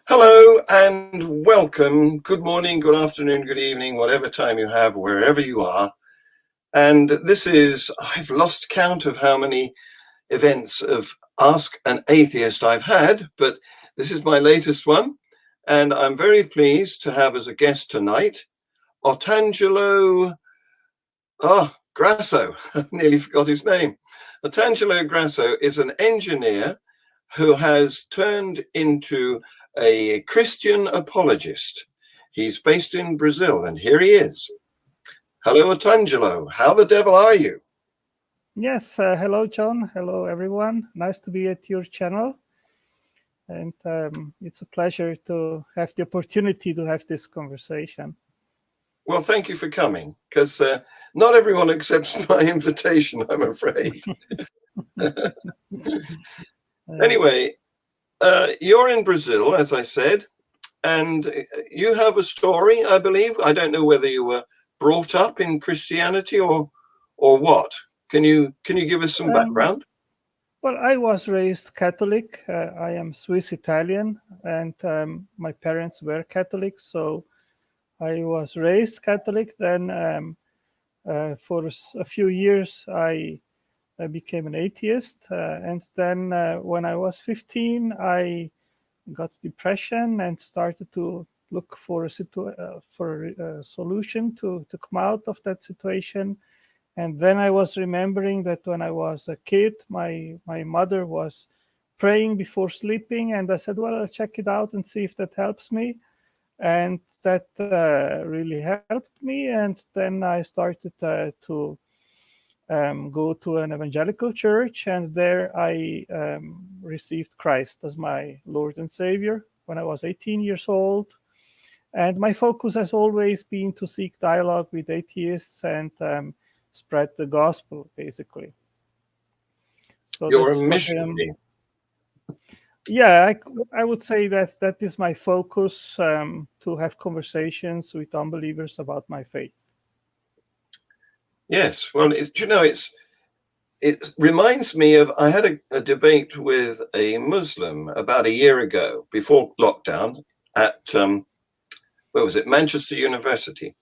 Hello and welcome. Good morning, good afternoon, good evening, whatever time you have, wherever you are. And this is, I've lost count of how many events of Ask an Atheist I've had, but this is my latest one. And I'm very pleased to have as a guest tonight, Otangelo Grasso. I nearly forgot his name. Otangelo Grasso is an engineer who has turned into a Christian apologist. He's based in Brazil, and here he is. Hello, Otangelo. How the devil are you? Yes, hello, John. Hello, everyone. Nice to be at your channel. And it's a pleasure to have the opportunity to have this conversation. Well, thank you for coming, because not everyone accepts my invitation, I'm afraid. Anyway, you're in Brazil, as I said, and you have a story, I believe. I don't know whether you were brought up in Christianity or what. Can you give us some background? Well, I was raised Catholic. I am Swiss Italian, and my parents were Catholic, so I was raised Catholic. Then for a few years, I became an atheist, and then when I was 15, I got depression and started to look for a solution to come out of that situation. And then I was remembering that when I was a kid, my mother was praying before sleeping, and I said, well, I'll check it out and see if that helps me. And that really helped me. And then I started to go to an evangelical church, and there I received Christ as my Lord and Savior when I was 18 years old. And my focus has always been to seek dialogue with atheists and spread the gospel, basically. So you're a missionary. Yeah, I would say that is my focus, to have conversations with unbelievers about my faith. Yes, well, it reminds me of, I had a debate with a Muslim about a year ago, before lockdown, at, where was it, Manchester University.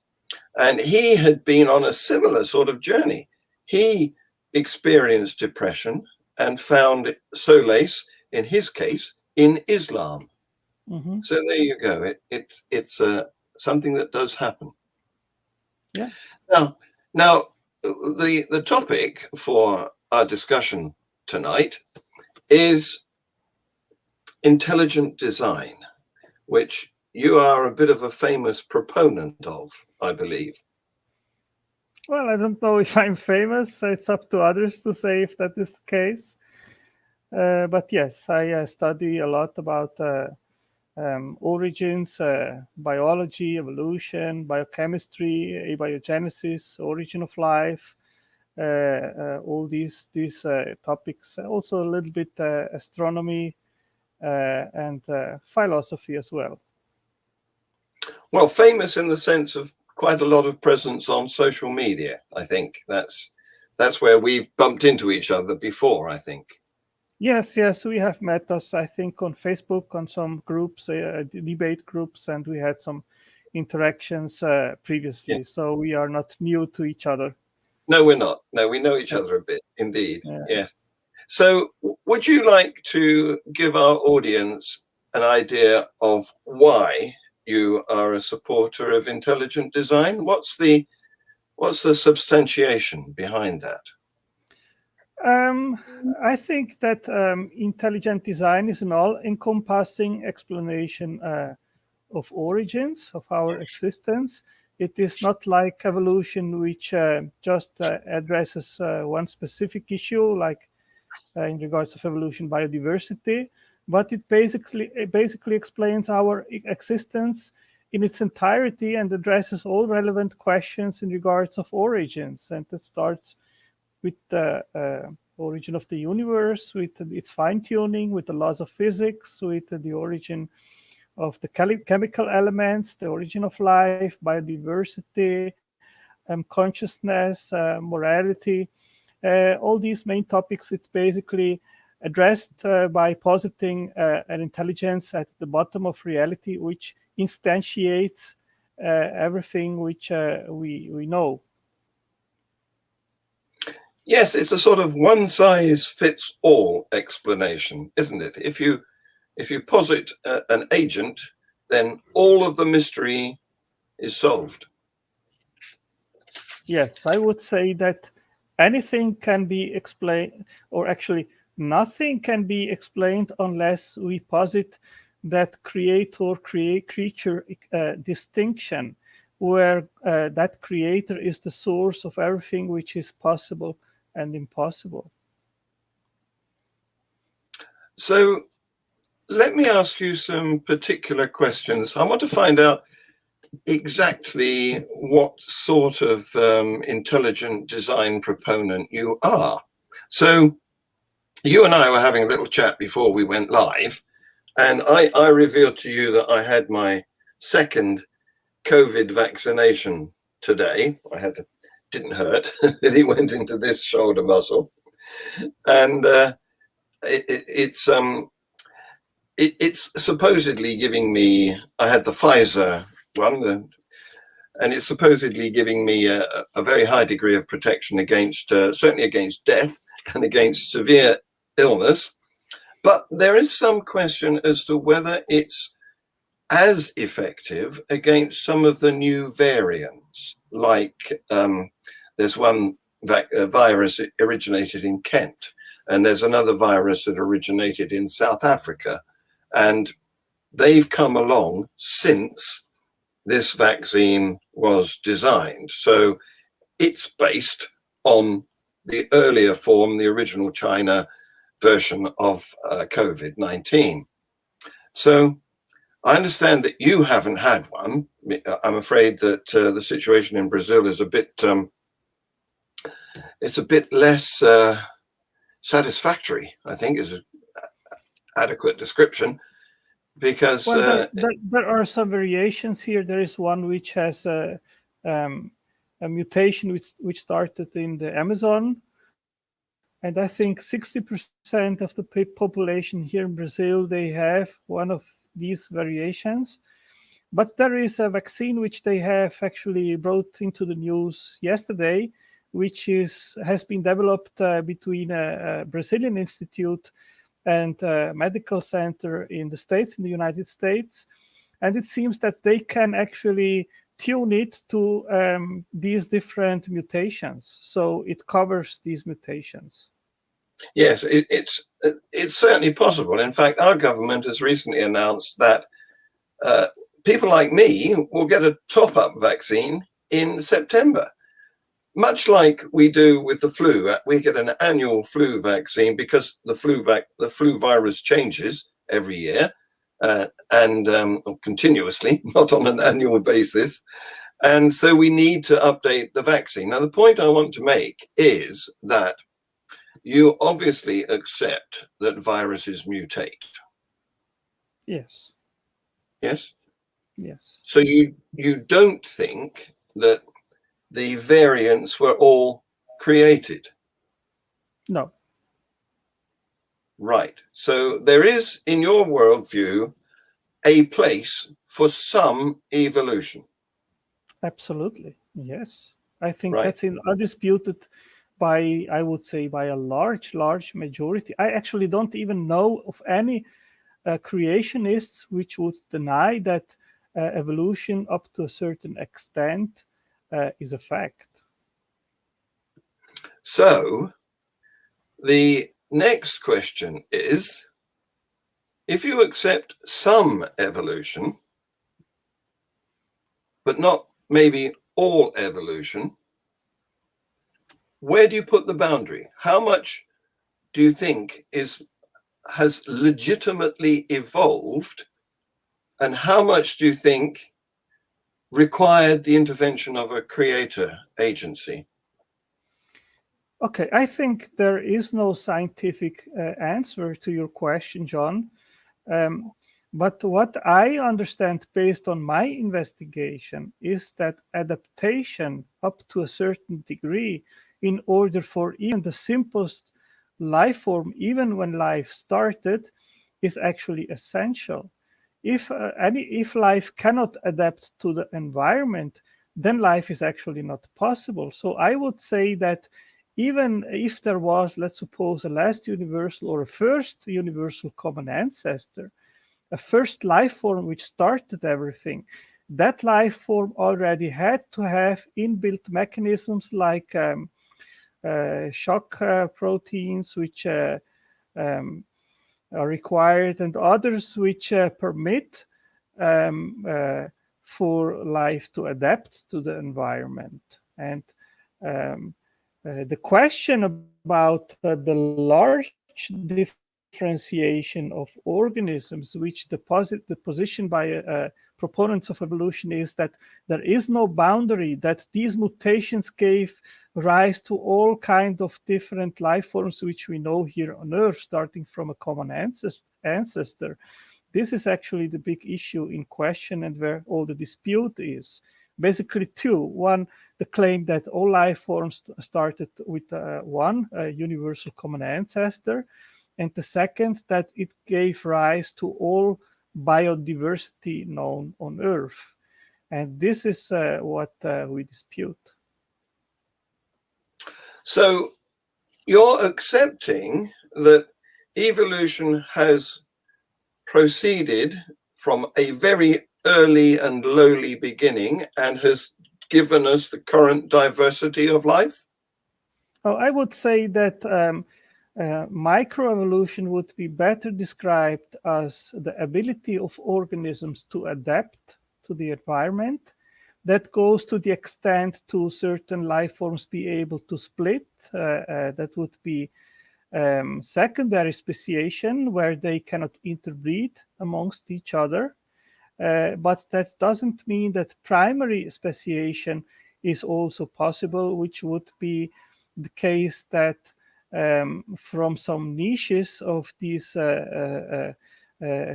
And he had been on a similar sort of journey. He experienced depression and found solace, in his case, in Islam. Mm-hmm. So there you go. It's something that does happen. Yeah. Now, the topic for our discussion tonight is intelligent design, which you are a bit of a famous proponent of, I believe. Well, I don't know if I'm famous. It's up to others to say if that is the case. But yes, I study a lot about origins, biology, evolution, biochemistry, abiogenesis, origin of life, all these topics. Also a little bit astronomy and philosophy as well. Well, famous in the sense of quite a lot of presence on social media. I think that's where we've bumped into each other before, I think. Yes, we have met us, I think, on Facebook, on some groups, debate groups, and we had some interactions previously. Yeah. So we are not new to each other. No, we're not. No, we know each other a bit, indeed. Yeah. Yes. So would you like to give our audience an idea of why you are a supporter of intelligent design? What's the substantiation behind that? I think that intelligent design is an all-encompassing explanation of origins of our existence. It is not like evolution, which just addresses one specific issue, like in regards of evolution, biodiversity, but it basically explains our existence in its entirety and addresses all relevant questions in regards of origins. And it starts with the origin of the universe, with its fine-tuning, with the laws of physics, with the origin of the chemical elements, the origin of life, biodiversity, consciousness, morality, all these main topics. It's basically addressed by positing an intelligence at the bottom of reality, which instantiates everything which we know. Yes, it's a sort of one size fits all explanation, isn't it? If you posit an agent, then all of the mystery is solved. Yes, I would say that anything can be explained, or actually nothing can be explained unless we posit that creator-creature distinction, where that creator is the source of everything which is possible and impossible. So let me ask you some particular questions. I want to find out exactly what sort of intelligent design proponent you are. So you and I were having a little chat before we went live, and I revealed to you that I had my second COVID vaccination today. Didn't hurt. It went into this shoulder muscle, and it's supposedly giving me. I had the Pfizer one, and it's supposedly giving me a very high degree of protection against, certainly against death and against severe illness. But there is some question as to whether it's as effective against some of the new variants, like there's one virus that originated in Kent, and there's another virus that originated in South Africa. And they've come along since this vaccine was designed. So it's based on the earlier form, the original China version of COVID-19. So I understand that you haven't had one. I'm afraid that the situation in Brazil is a bit, it's a bit less satisfactory, I think is an adequate description, because well, there are some variations here. There is one which has a mutation which started in the Amazon, and I think 60% of the population here in Brazil, they have one of these variations. But there is a vaccine which they have actually brought into the news yesterday, which has been developed between a Brazilian institute and a medical center in the United States. And it seems that they can actually tune it to these different mutations. So it covers these mutations. Yes, it's certainly possible. In fact, our government has recently announced that people like me will get a top-up vaccine in September. Much like we do with the flu, we get an annual flu vaccine because the flu virus changes every year and continuously, not on an annual basis. And so we need to update the vaccine. Now, the point I want to make is that you obviously accept that viruses mutate. Yes. Yes? Yes. So you don't think that the variants were all created? No. Right. So there is, in your worldview, a place for some evolution. Absolutely. Yes. I think Right. that's undisputed by, I would say, by a large majority. I actually don't even know of any creationists which would deny that evolution up to a certain extent is a fact. So the next question is, if you accept some evolution, but not maybe all evolution, where do you put the boundary? How much do you think has legitimately evolved, and how much do you think required the intervention of a creator agency? Okay, I think there is no scientific answer to your question, John. But what I understand based on my investigation is that adaptation up to a certain degree, in order for even the simplest life form, even when life started, is actually essential. If life cannot adapt to the environment, then life is actually not possible. So I would say that even if there was, let's suppose, a last universal or a first universal common ancestor, a first life form which started everything, that life form already had to have inbuilt mechanisms like shock proteins, which are required, and others which permit um, uh, for life to adapt to the environment. And the question about the large differentiation of organisms, which the position by proponents of evolution is that there is no boundary, that these mutations gave rise to all kinds of different life forms which we know here on Earth, starting from a common ancestor. This is actually the big issue in question and where all the dispute is. Basically two. One, the claim that all life forms started with one universal common ancestor. And the second, that it gave rise to all biodiversity known on Earth. And this is what we dispute. So you're accepting that evolution has proceeded from a very early and lowly beginning and has given us the current diversity of life? Oh, I would say that microevolution would be better described as the ability of organisms to adapt to the environment. That goes to the extent to certain life forms be able to split. That would be secondary speciation, where they cannot interbreed amongst each other. But that doesn't mean that primary speciation is also possible, which would be the case that from some niches of these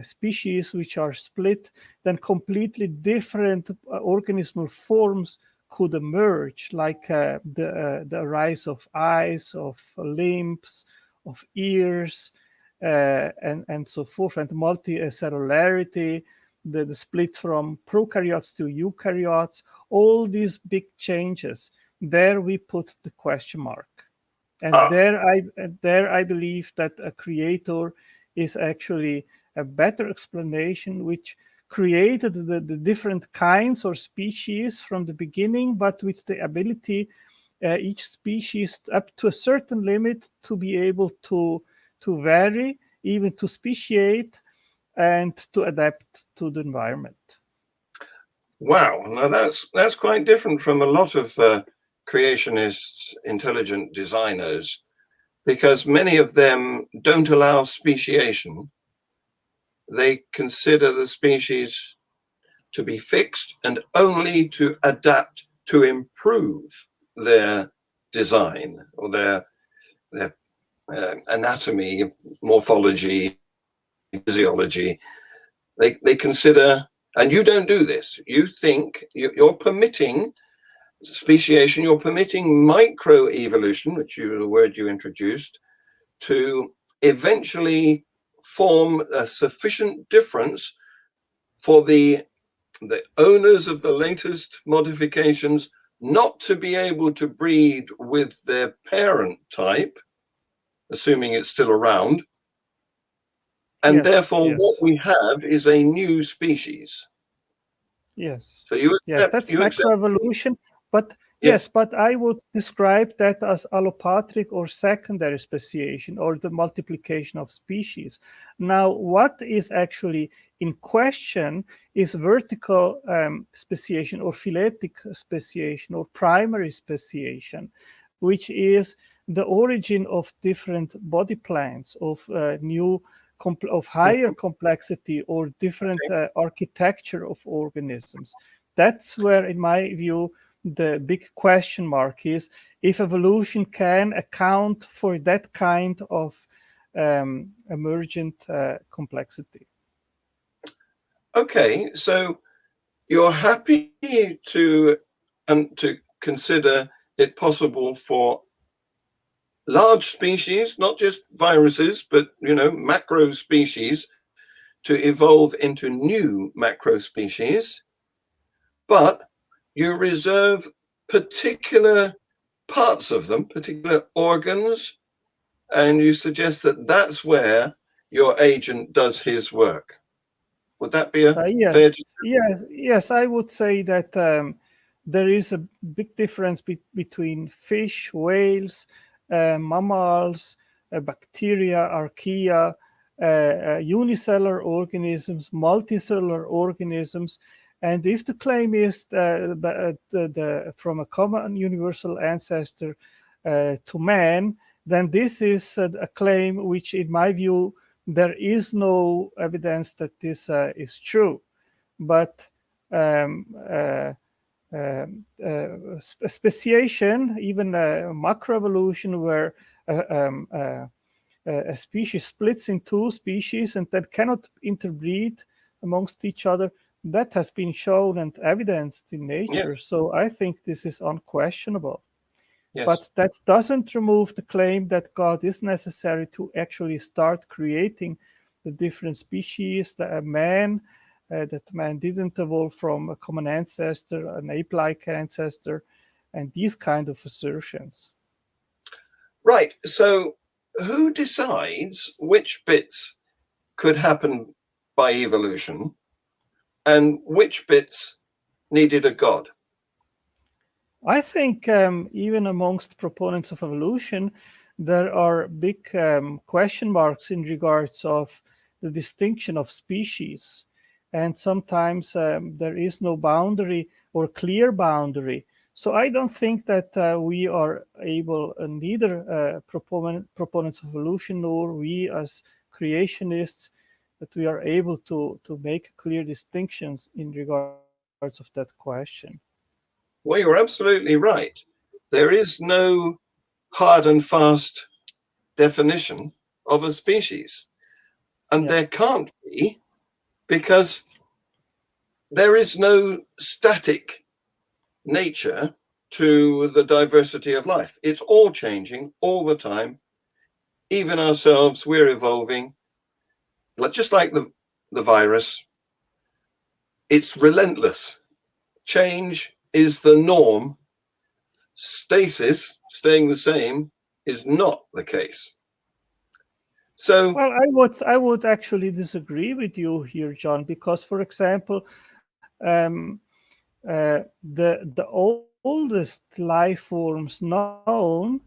species which are split, then completely different organismal forms could emerge, like the rise of eyes, of limbs, of ears, and so forth, and multicellularity, the split from prokaryotes to eukaryotes, all these big changes. There we put the question mark. And there I believe that a creator is actually a better explanation, which created the different kinds or species from the beginning, but with the ability each species up to a certain limit to be able to vary, even to speciate, and to adapt to the environment. Wow, now that's quite different from a lot of creationists, intelligent designers, because many of them don't allow speciation. They consider the species to be fixed and only to adapt to improve their design or their anatomy, morphology, physiology. They consider, and you don't do this. You think you're permitting speciation, you're permitting microevolution, which is the word you introduced, to eventually form a sufficient difference for the owners of the latest modifications not to be able to breed with their parent type, assuming it's still around. And therefore, what we have is a new species. Yes. So you accept, that's macroevolution. But yes, but I would describe that as allopatric or secondary speciation, or the multiplication of species. Now, what is actually in question is vertical speciation or phyletic speciation or primary speciation, which is the origin of different body plans, of new of higher complexity or different architecture of organisms. That's where, in my view, the big question mark is if evolution can account for that kind of emergent complexity. Okay, so you're happy to consider it possible for large species, not just viruses, but, macro species to evolve into new macro species, but you reserve particular parts of them, particular organs, and you suggest that that's where your agent does his work. Would that be a Yeah, fair? yes, I would say that there is a big difference between fish, whales, mammals, bacteria, archaea, unicellular organisms, multicellular organisms. And if the claim is from a common universal ancestor to man, then this is a claim which, in my view, there is no evidence that this is true. But speciation, even macroevolution, where a species splits in two species and that cannot interbreed amongst each other, that has been shown and evidenced in nature. Yes. So I think this is unquestionable. Yes. But that doesn't remove the claim that God is necessary to actually start creating the different species, that man didn't evolve from a common ancestor, an ape-like ancestor, and these kind of assertions. Right. So who decides which bits could happen by evolution and which bits needed a God? I think even amongst proponents of evolution, there are big question marks in regards of the distinction of species. And sometimes there is no boundary or clear boundary. So I don't think that we are able, neither proponents of evolution nor we as creationists, that we are able to make clear distinctions in regards of that question. Well, you're absolutely right. There is no hard and fast definition of a species. And Yeah. there can't be, because there is no static nature to the diversity of life. It's all changing all the time. Even ourselves, we're evolving. Just like the virus, it's relentless. Change is the norm. Stasis, staying the same, is not the case. So, Well, I would actually disagree with you here, John, because, for example, the oldest life forms known,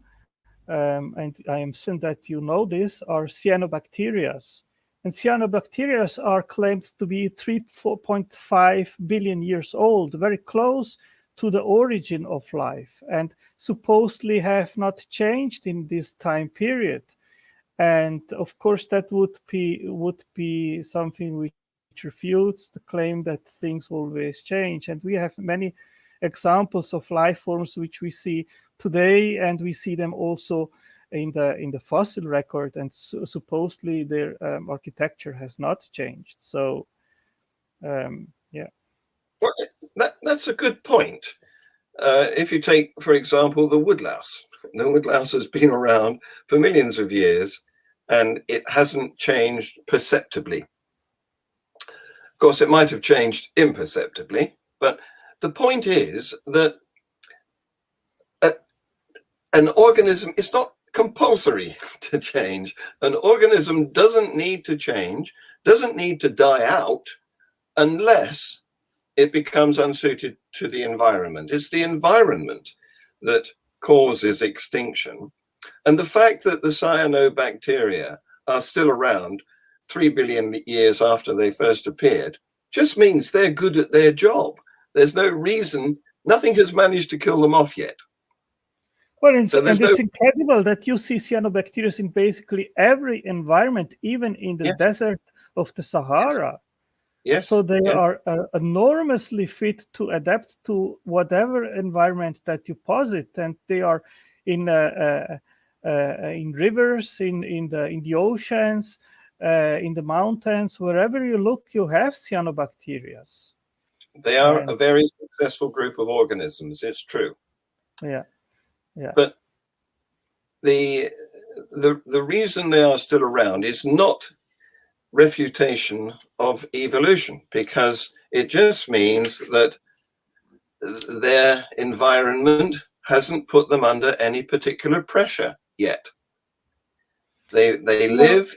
and I am certain that you know this, are cyanobacteria. And cyanobacteria are claimed to be 3.5 billion years old, very close to the origin of life, and supposedly have not changed in this time period. And of course, that would be something which refutes the claim that things always change. And we have many examples of life forms which we see today, and we see them also in the fossil record. And supposedly their architecture has not changed. So, yeah. well, that's a good point. If you take, for example, the woodlouse has been around for millions of years, and it hasn't changed perceptibly. Of course, it might have changed imperceptibly, but the point is that an organism is not compulsory to change. An organism doesn't need to change, doesn't need to die out unless it becomes unsuited to the environment. It's the environment that causes extinction. And the fact that the cyanobacteria are still around 3 billion years after they first appeared just means they're good at their job. There's no reason, nothing has managed to kill them off yet. Well, it's incredible that you see cyanobacteria in basically every environment, even in the desert of the Sahara. Yes. So they are enormously fit to adapt to whatever environment that you posit, and they are in rivers, in the oceans, in the mountains, wherever you look, you have cyanobacteria. They are a very successful group of organisms. It's true. Yeah. Yeah. But the reason they are still around is not refutation of evolution, because it just means that their environment hasn't put them under any particular pressure yet. They live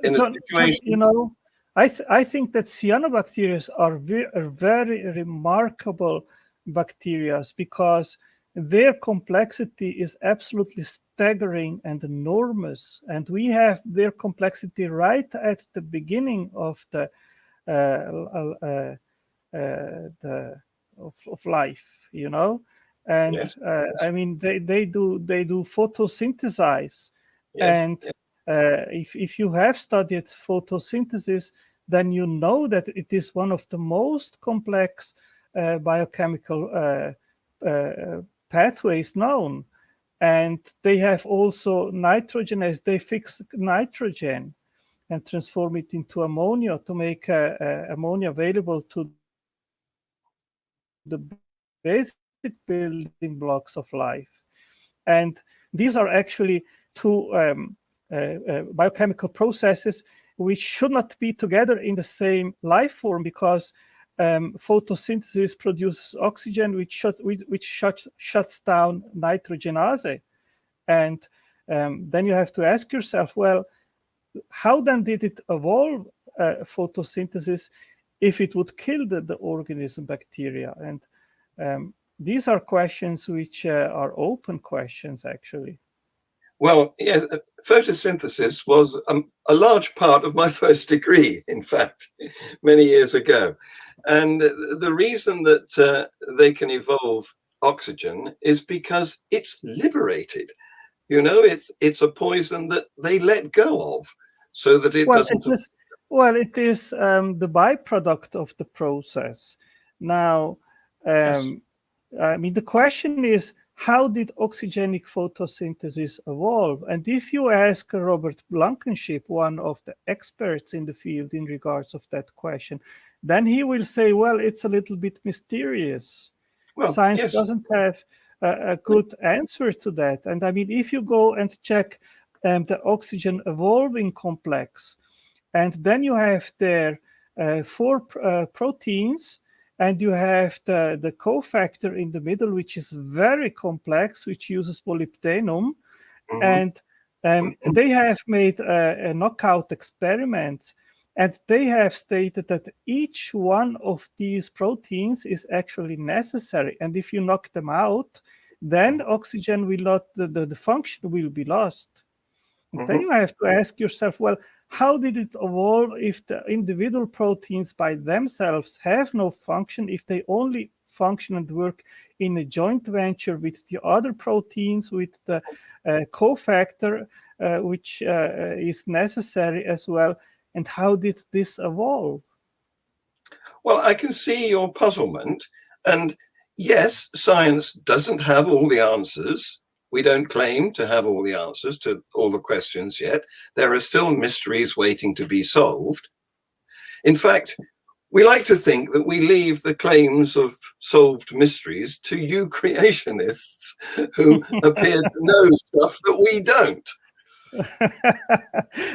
in a situation. You know, I think that cyanobacteria are very remarkable bacteria because their complexity is absolutely staggering and enormous, and we have their complexity right at the beginning of the of life, you know. And Yes. I mean, they do photosynthesize, Yes. and if you have studied photosynthesis, then you know that it is one of the most complex biochemical pathways known. And they have also nitrogenase. They fix nitrogen and transform it into ammonia to make ammonia available to the basic building blocks of life. And these are actually two biochemical processes which should not be together in the same life form, because photosynthesis produces oxygen, which shuts down nitrogenase. And then you have to ask yourself, well, how then did it evolve photosynthesis if it would kill the organism bacteria? And these are questions which are open questions, actually. Well, yes, photosynthesis was a large part of my first degree, in fact, many years ago. And the reason that they can evolve oxygen is because it's liberated. You know, it's a poison that they let go of so that it doesn't. It is the byproduct of the process. Now, Yes. I mean, the question is, how did oxygenic photosynthesis evolve? And if you ask Robert Blankenship, one of the experts in the field in regards of that question, then he will say, well, it's a little bit mysterious. Well, Science yes. doesn't have a good answer to that. And I mean, if you go and check the oxygen evolving complex, and then you have there four proteins, and you have the cofactor in the middle, which is very complex, which uses molybdenum. Mm-hmm. And they have made a knockout experiments, and they have stated that each one of these proteins is actually necessary. And if you knock them out, then oxygen will not, the function will be lost. And then you have to ask yourself, well, how did it evolve if the individual proteins by themselves have no function, if they only function and work in a joint venture with the other proteins, with the cofactor, which is necessary as well? And how did this evolve? Well, I can see your puzzlement. And yes, science doesn't have all the answers. We don't claim to have all the answers to all the questions yet. There are still mysteries waiting to be solved. In fact, we like to think that we leave the claims of solved mysteries to you creationists who appear to know stuff that we don't.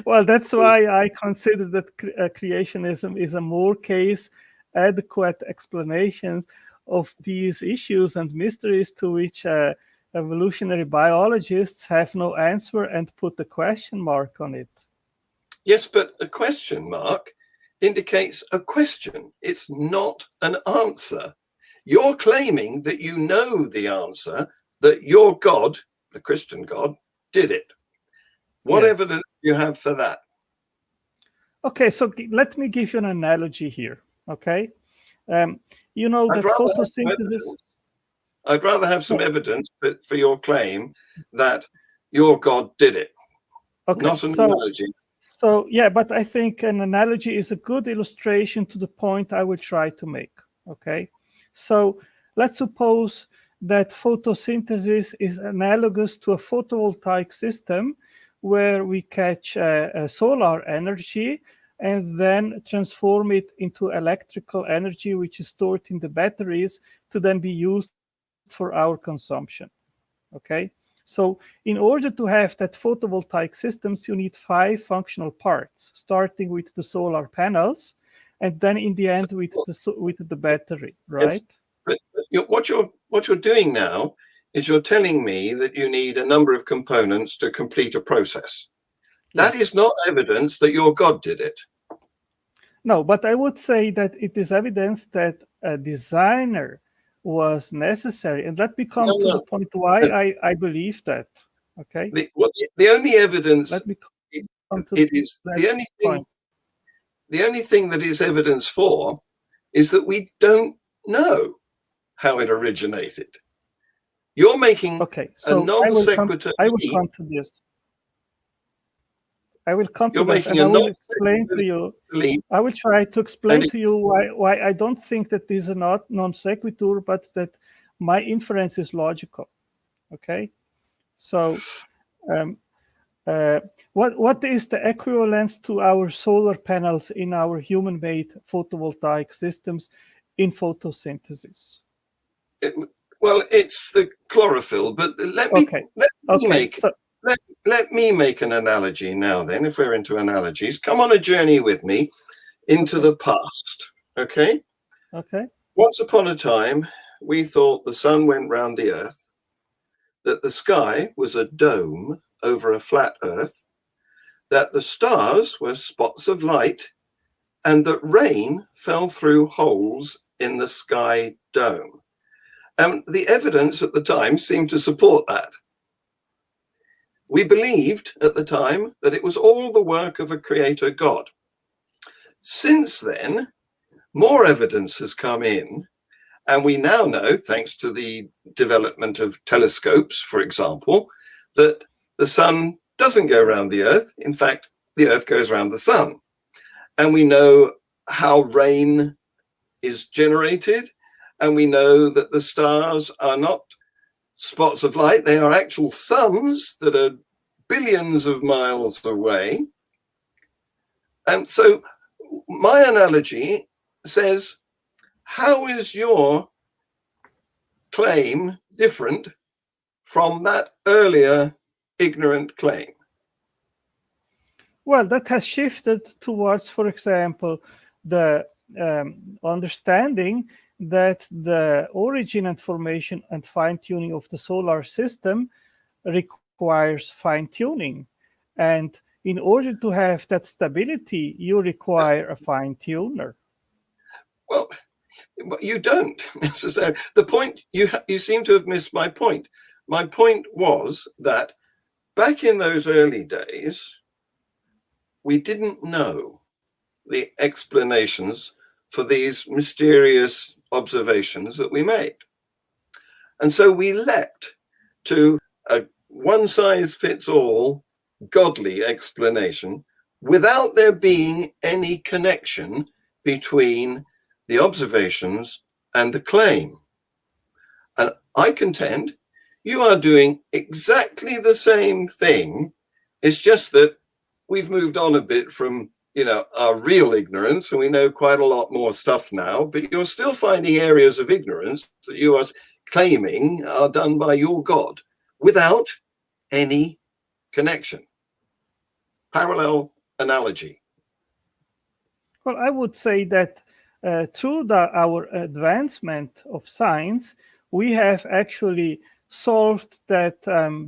Well, that's why I consider that creationism is a more case adequate explanation of these issues and mysteries to which evolutionary biologists have no answer and put a question mark on it. Yes, but a question mark indicates a question. It's not an answer. You're claiming that you know the answer, that your God, the Christian God, did it. What evidence do you have for that? Okay, so let me give you an analogy here. Okay, you know that photosynthesis. I'd rather have some evidence for your claim that your God did it. Okay, not an analogy. So yeah, but I think an analogy is a good illustration to the point I will try to make. Okay, so let's suppose that photosynthesis is analogous to a photovoltaic system where we catch solar energy and then transform it into electrical energy, which is stored in the batteries to then be used for our consumption. Okay, So in order to have that photovoltaic systems, you need 5 functional parts, starting with the solar panels, and then in the end with the battery, right? Yes, but what you're doing now is you're telling me that you need a number of components to complete a process. That is not evidence that your God did it. No, but I would say that it is evidence that a designer was necessary, and let me come to the point why I believe that. Okay. The only evidence Let me come to it is the only thing. The only thing that is evidence for is that we don't know how it originated. You're making a non sequitur. I will come to this. I will come to You're this, making and a I will explain to you. I will try to explain to you why I don't think that this is not non sequitur, but that my inference is logical. Okay, so what is the equivalence to our solar panels in our human-made photovoltaic systems in photosynthesis? Well, it's the chlorophyll, but let me make an analogy now then, if we're into analogies. Come on a journey with me into the past, okay? Okay. Once upon a time, we thought the sun went round the earth, that the sky was a dome over a flat earth, that the stars were spots of light, and that rain fell through holes in the sky dome. And the evidence at the time seemed to support that. We believed at the time that it was all the work of a creator God. Since then, more evidence has come in, and we now know, thanks to the development of telescopes, for example, that the sun doesn't go around the earth. In fact, the earth goes around the sun. And we know how rain is generated, and we know that the stars are not spots of light, they are actual suns that are billions of miles away. And so my analogy says, how is your claim different from that earlier ignorant claim? Well, that has shifted towards, for example, the understanding that the origin and formation and fine-tuning of the solar system requires fine-tuning. And in order to have that stability, you require a fine-tuner. Well, you don't necessarily. The point, you seem to have missed my point. My point was that back in those early days, we didn't know the explanations for these mysterious observations that we made. And so we leapt to a one-size-fits-all godly explanation without there being any connection between the observations and the claim. And I contend you are doing exactly the same thing. It's just that we've moved on a bit from, our real ignorance, and we know quite a lot more stuff now, but you're still finding areas of ignorance that you are claiming are done by your God without any connection. Parallel analogy. Well, I would say that through our advancement of science, we have actually solved that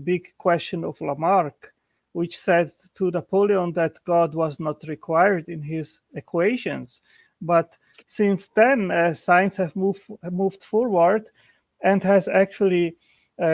big question of Lamarck, which said to Napoleon that God was not required in his equations. But since then, science have moved forward and has actually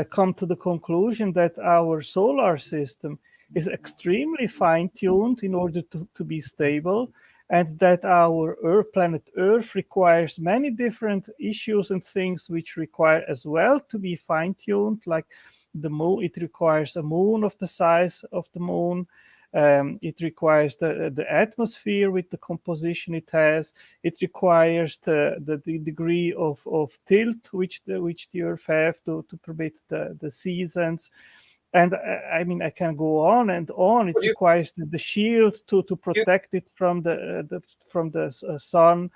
come to the conclusion that our solar system is extremely fine-tuned in order to be stable, and that our planet Earth requires many different issues and things which require as well to be fine-tuned, like the moon. It requires a moon of the size of the moon. It requires the atmosphere with the composition it has. It requires the degree of tilt which the Earth have to permit the seasons. And I can go on and on. It requires the shield to protect it from the sun.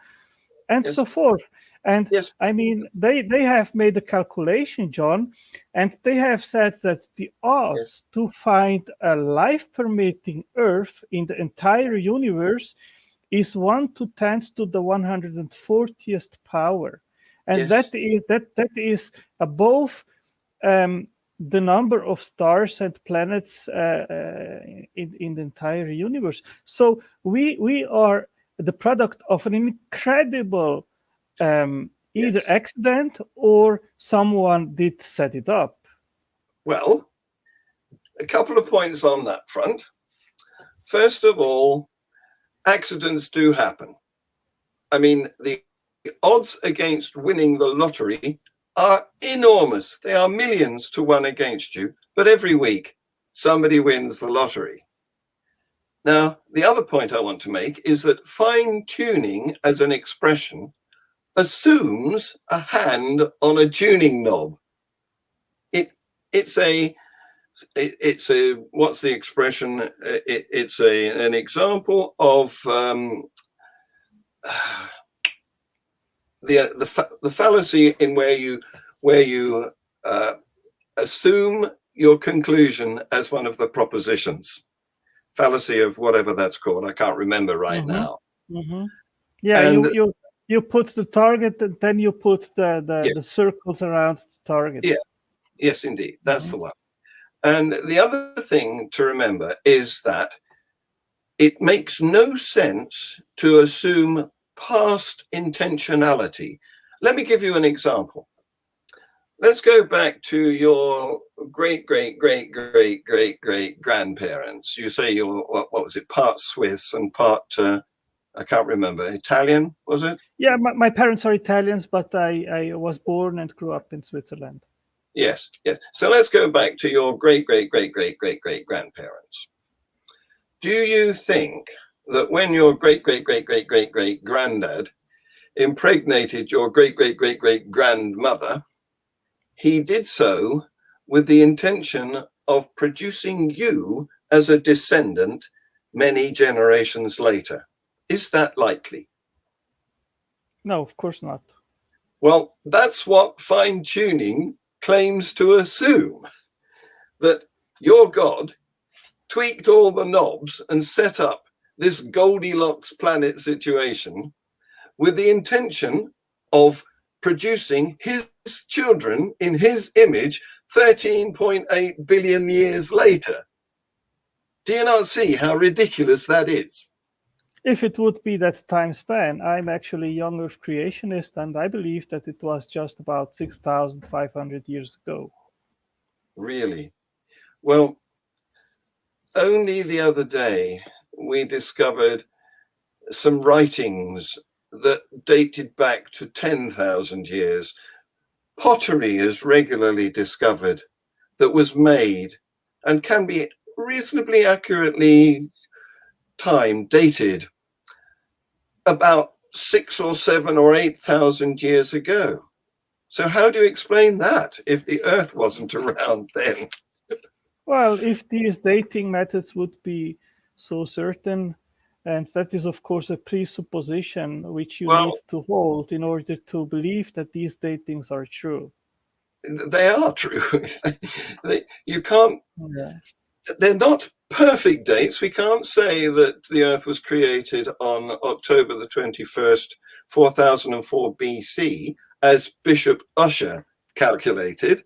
and Yes. so forth. And Yes. I mean, they have made a calculation, John, and they have said that the odds to find a life permitting Earth in the entire universe is 1 to 10 to the 140th power. And Yes. that is above the number of stars and planets in the entire universe. So we are the product of an incredible either Yes. accident or someone did set it up. Well, a couple of points on that front. First of all, accidents do happen. I mean, the odds against winning the lottery are enormous. They are millions to 1 against you, but every week somebody wins the lottery. Now, the other point I want to make is that fine tuning as an expression assumes a hand on a tuning knob. It's a what's the expression? It's an example of the fallacy in where you assume your conclusion as one of the propositions. Fallacy of whatever that's called. I can't remember right now. Yeah, and you put the target, and then you put the circles around the target. Yeah, yes, indeed, that's the one. And the other thing to remember is that it makes no sense to assume past intentionality. Let me give you an example. Let's go back to your great grandparents. You say you're, what was it, part Swiss and part, I can't remember, Italian, was it? Yeah, my parents are Italians, but I was born and grew up in Switzerland. Yes, yes. So let's go back to your great grandparents. Do you think that when your great granddad impregnated your great grandmother, he did so with the intention of producing you as a descendant many generations later? Is that likely? No, of course not. Well, that's what fine tuning claims to assume, that your God tweaked all the knobs and set up this Goldilocks planet situation with the intention of producing his children in his image 13.8 billion years later. Do you not see how ridiculous that is? If it would be that time span, I'm actually a young Earth creationist, and I believe that it was just about 6,500 years ago. Really? Well, only the other day we discovered some writings that dated back to 10,000 years. Pottery is regularly discovered that was made and can be reasonably accurately dated about 6 or 7 or 8,000 years ago. So how do you explain that if the Earth wasn't around then? Well, if these dating methods would be so certain, and that is, of course, a presupposition which you need to hold in order to believe that these datings are true. They are true. You can't, they're not perfect dates. We can't say that the Earth was created on October the 21st, 4004 BC, as Bishop Ussher calculated.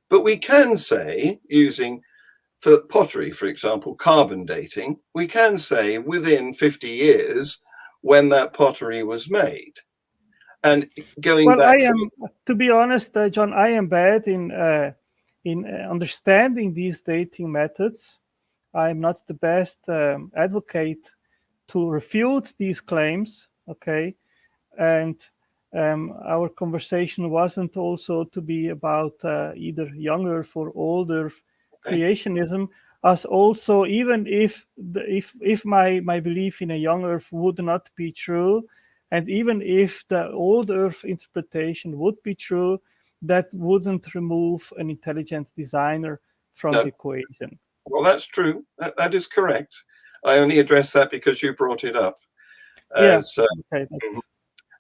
But we can say, using for pottery, for example, carbon dating, we can say within 50 years when that pottery was made. And going back, to be honest, John, I am bad in understanding these dating methods. I'm not the best advocate to refute these claims. Okay, and our conversation wasn't also to be about either young Earth or old Earth creationism. As also, even if my belief in a young Earth would not be true, and even if the old Earth interpretation would be true, that wouldn't remove an intelligent designer from the equation. Well, that's true. That is correct. I only address that because you brought it up.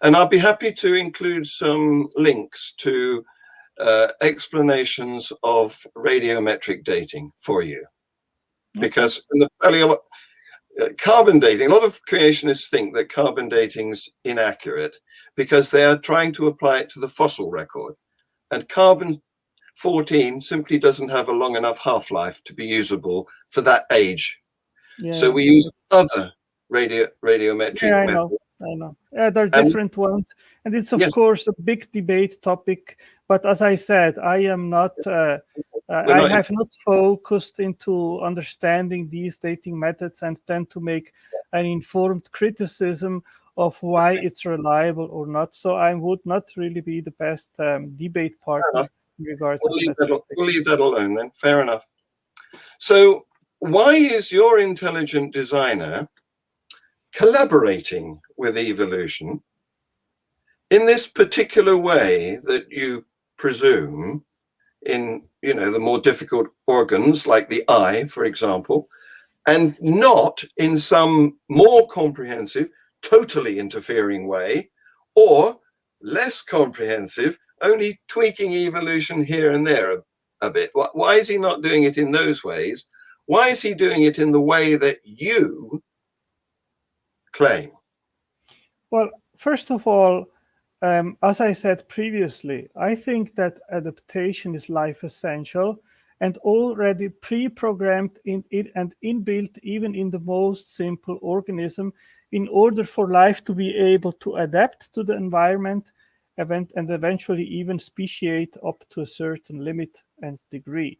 And I'll be happy to include some links to explanations of radiometric dating for you. Because in the carbon dating, a lot of creationists think that carbon dating's inaccurate because they are trying to apply it to the fossil record. And carbon-14 simply doesn't have a long enough half-life to be usable for that age. Yeah. So we use other radiometric methods. I know. Yeah, there are different ones. And it's, of course, a big debate topic. But as I said, I am not... I have not focused into understanding these dating methods and then to make an informed criticism of why it's reliable or not. So I would not really be the best debate partner in regards to that. We'll leave that alone then. Fair enough. So why is your intelligent designer collaborating with evolution in this particular way that you presume in, the more difficult organs like the eye, for example, and not in some more comprehensive, totally interfering way, or less comprehensive, only tweaking evolution here and there a bit? Why is he not doing it in those ways? Why is he doing it in the way that you claim? Well, first of all, as I said previously, I think that adaptation is life essential and already pre-programmed in it and inbuilt even in the most simple organism in order for life to be able to adapt to the environment and eventually even speciate up to a certain limit and degree.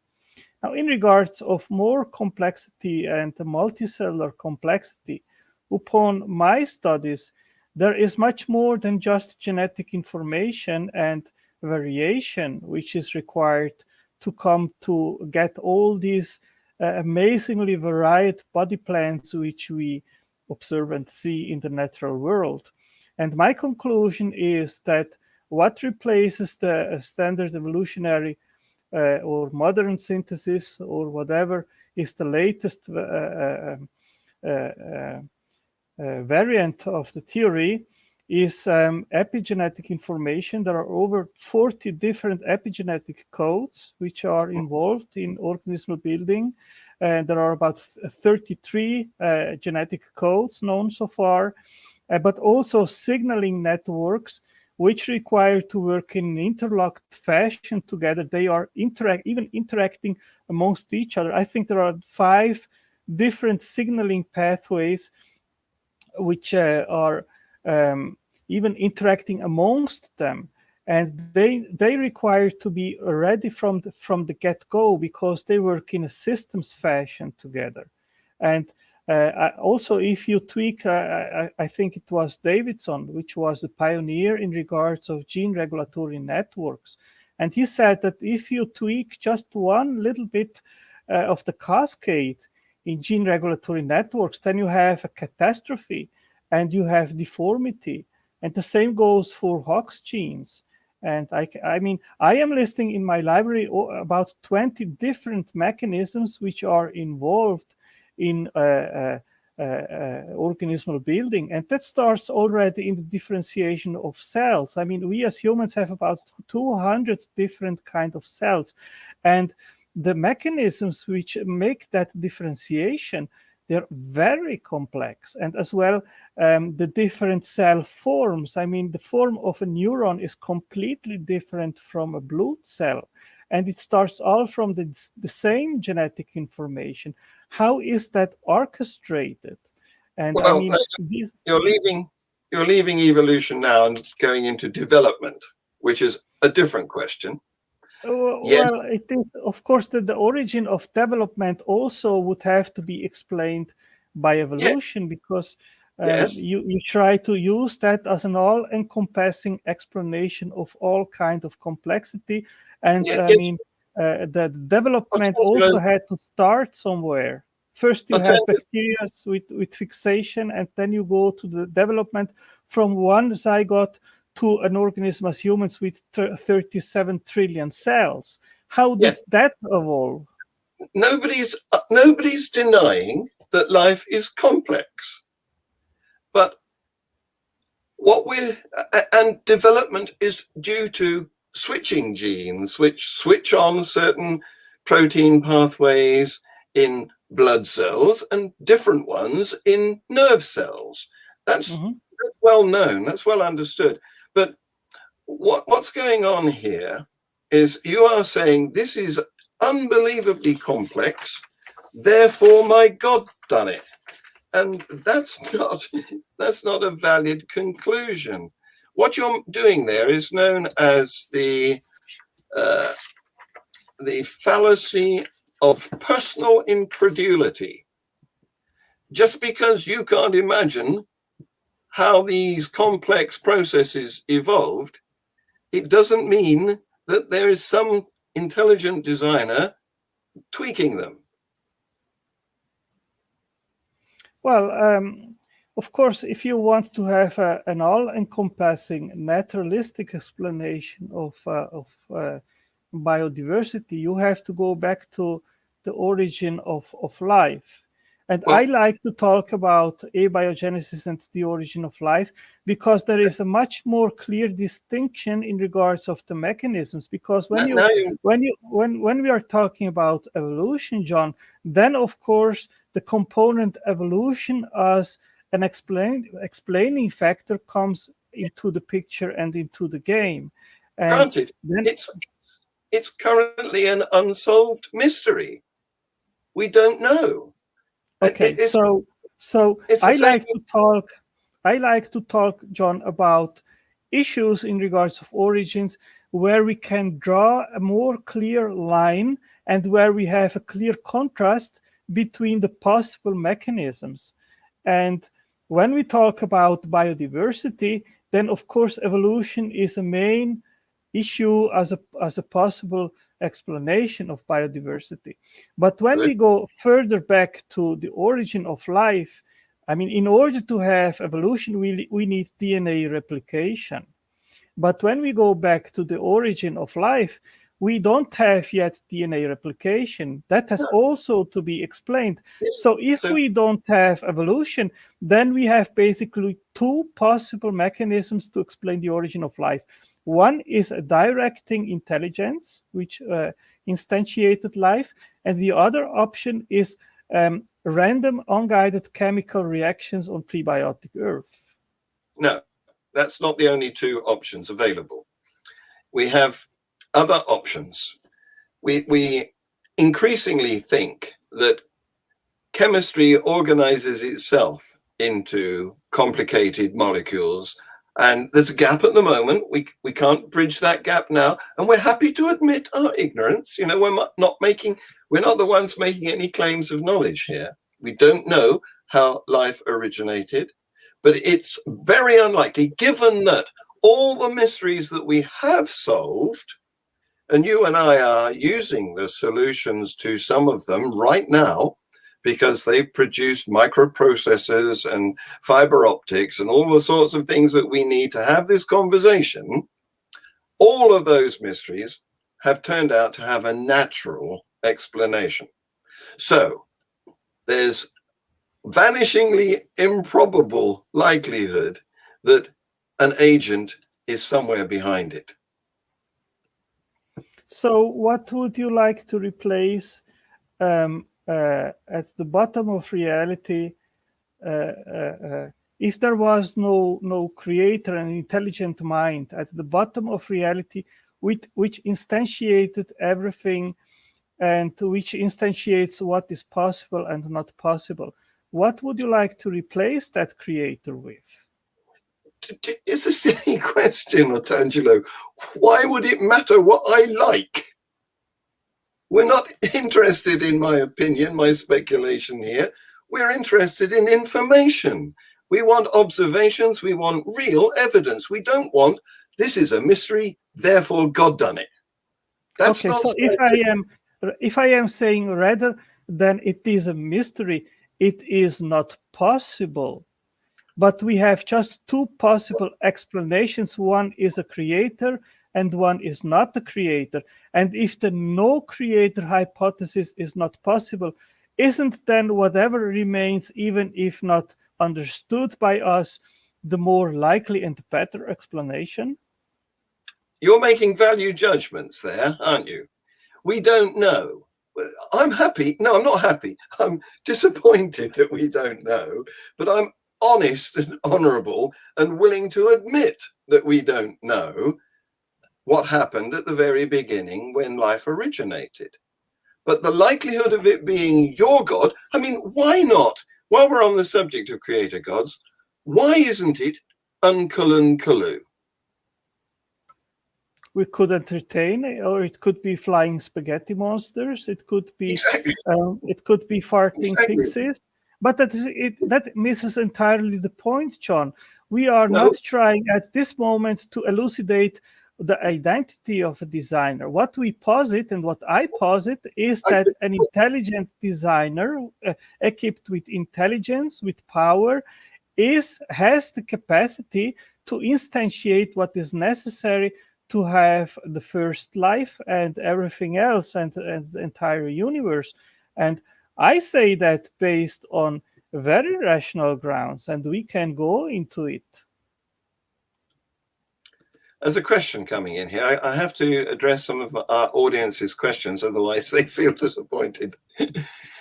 Now, in regards of more complexity and the multicellular complexity, upon my studies, there is much more than just genetic information and variation, which is required to come to get all these amazingly varied body plans which we observe and see in the natural world. And my conclusion is that what replaces the standard evolutionary or modern synthesis or whatever is the latest variant of the theory is epigenetic information. There are over 40 different epigenetic codes which are involved in organismal building. There are about 33 genetic codes known so far, but also signaling networks which require to work in an interlocked fashion together. They are even interacting amongst each other. I think there are 5 different signaling pathways which are even interacting amongst them, and they require to be ready from the get-go because they work in a systems fashion together. And also, if you tweak, I think it was Davidson, which was the pioneer in regards of gene regulatory networks, and he said that if you tweak just one little bit of the cascade in gene regulatory networks, then you have a catastrophe and you have deformity. And the same goes for Hox genes. And I mean, I am listing in my library about 20 different mechanisms which are involved in organismal building. And that starts already in the differentiation of cells. I mean, we as humans have about 200 different kinds of cells. And the mechanisms which make that differentiation, they're very complex. And as well, the different cell forms. I mean, the form of a neuron is completely different from a blood cell. And it starts all from the same genetic information. How is that orchestrated? And well, I mean, you're leaving evolution now and going into development, which is a different question. Well, it is, of course, that the origin of development also would have to be explained by evolution, because you try to use that as an all-encompassing explanation of all kind of complexity. And I mean, the development also had to start somewhere. First, you have bacteria with fixation, and then you go to the development from one zygote to an organism as humans with 37 trillion cells. How did that evolve? Nobody's denying that life is complex. But and development is due to switching genes, which switch on certain protein pathways in blood cells and different ones in nerve cells. That's well known, that's well understood. But what's going on here is you are saying this is unbelievably complex, therefore my God done it. And that's not a valid conclusion. What you're doing there is known as the fallacy of personal incredulity. Just because you can't imagine how these complex processes evolved, it doesn't mean that there is some intelligent designer tweaking them. Well, of course, if you want to have an all-encompassing naturalistic explanation of biodiversity, you have to go back to the origin of life. And I like to talk about abiogenesis and the origin of life because there is a much more clear distinction in regards of the mechanisms. Because when we are talking about evolution, John, then of course the component evolution as an explaining factor comes into the picture and into the game. And granted, it's currently an unsolved mystery. We don't know. Okay, so I like to talk, John, about issues in regards of origins where we can draw a more clear line and where we have a clear contrast between the possible mechanisms. And when we talk about biodiversity, then of course evolution is a main issue as a possible explanation of biodiversity. But when we go further back to the origin of life, I mean, in order to have evolution, we need DNA replication. But when we go back to the origin of life, we don't have yet DNA replication. That has also to be explained. So if we don't have evolution, then we have basically two possible mechanisms to explain the origin of life. One is a directing intelligence, which instantiated life. And the other option is random unguided chemical reactions on prebiotic Earth. No, that's not the only two options available. We have other options. We increasingly think that chemistry organizes itself into complicated molecules, and there's a gap at the moment. We can't bridge that gap now, and we're happy to admit our ignorance. You know, we're not the ones making any claims of knowledge here. We don't know how life originated, but it's very unlikely, given that all the mysteries that we have solved, and you and I are using the solutions to some of them right now, because they've produced microprocessors and fiber optics and all the sorts of things that we need to have this conversation. All of those mysteries have turned out to have a natural explanation. So there's vanishingly improbable likelihood that an agent is somewhere behind it. So what would you like to replace at the bottom of reality? If there was no creator, an intelligent mind at the bottom of reality, which instantiated everything and which instantiates what is possible and not possible, what would you like to replace that creator with? It's a silly question, Otangelo. Why would it matter what I like? We're not interested in my opinion, my speculation here. We're interested in information. We want observations. We want real evidence. We don't want, this is a mystery, therefore God done it. That's okay, so if I am saying rather than it is a mystery, it is not possible. But we have just two possible explanations. One is a creator and one is not a creator. And if the no creator hypothesis is not possible, isn't then whatever remains, even if not understood by us, the more likely and better explanation? You're making value judgments there, aren't you? We don't know. I'm happy. No, I'm not happy. I'm disappointed that we don't know, but I'm honest and honorable and willing to admit that we don't know what happened at the very beginning when life originated. But the likelihood of it being your God, I mean, why not? While we're on the subject of creator gods, why isn't it Unculun? We could entertain, or it could be flying spaghetti monsters. It could be Exactly. it could be farting Exactly. pixies. But that misses entirely the point, John. We are No. not trying at this moment to elucidate the identity of a designer. What we posit and what I posit is that an intelligent designer equipped with intelligence, with power, has the capacity to instantiate what is necessary to have the first life and everything else and the entire universe. And I say that based on very rational grounds, and we can go into it. There's a question coming in here. I have to address some of our audience's questions, otherwise they feel disappointed.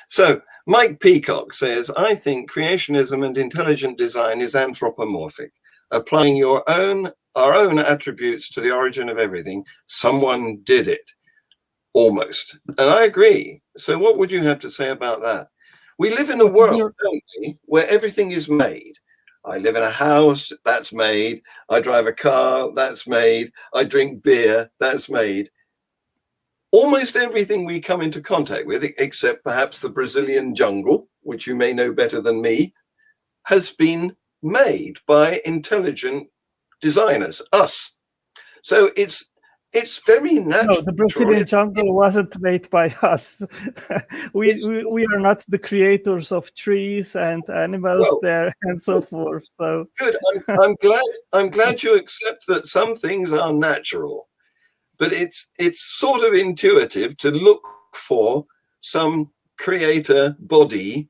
So Mike Peacock says, I think creationism and intelligent design is anthropomorphic, applying our own attributes to the origin of everything. Someone did it, almost. And I agree. So what would you have to say about that? We live in a world, don't we, where everything is made. I live in a house, that's made. I drive a car, that's made. I drink beer, that's made. Almost everything we come into contact with, except perhaps the Brazilian jungle, which you may know better than me, has been made by intelligent designers, us. So it's very natural. No, the Brazilian jungle wasn't made by us. we are not the creators of trees and animals there and so forth. So good. I'm glad you accept that some things are natural, but it's sort of intuitive to look for some creator body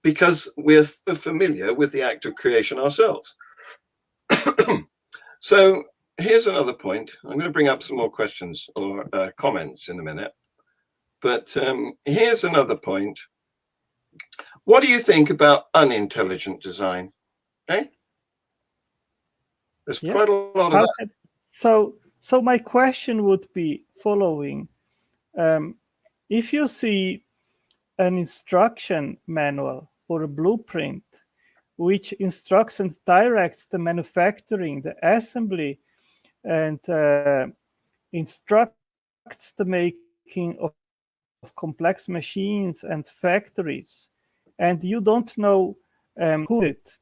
because we're familiar with the act of creation ourselves. So here's another point. I'm going to bring up some more questions or comments in a minute. But here's another point. What do you think about unintelligent design? Okay? There's quite a lot of that. So my question would be following. If you see an instruction manual or a blueprint which instructs and directs the manufacturing, the assembly, and instructs the making of complex machines and factories, and you don't know who did it,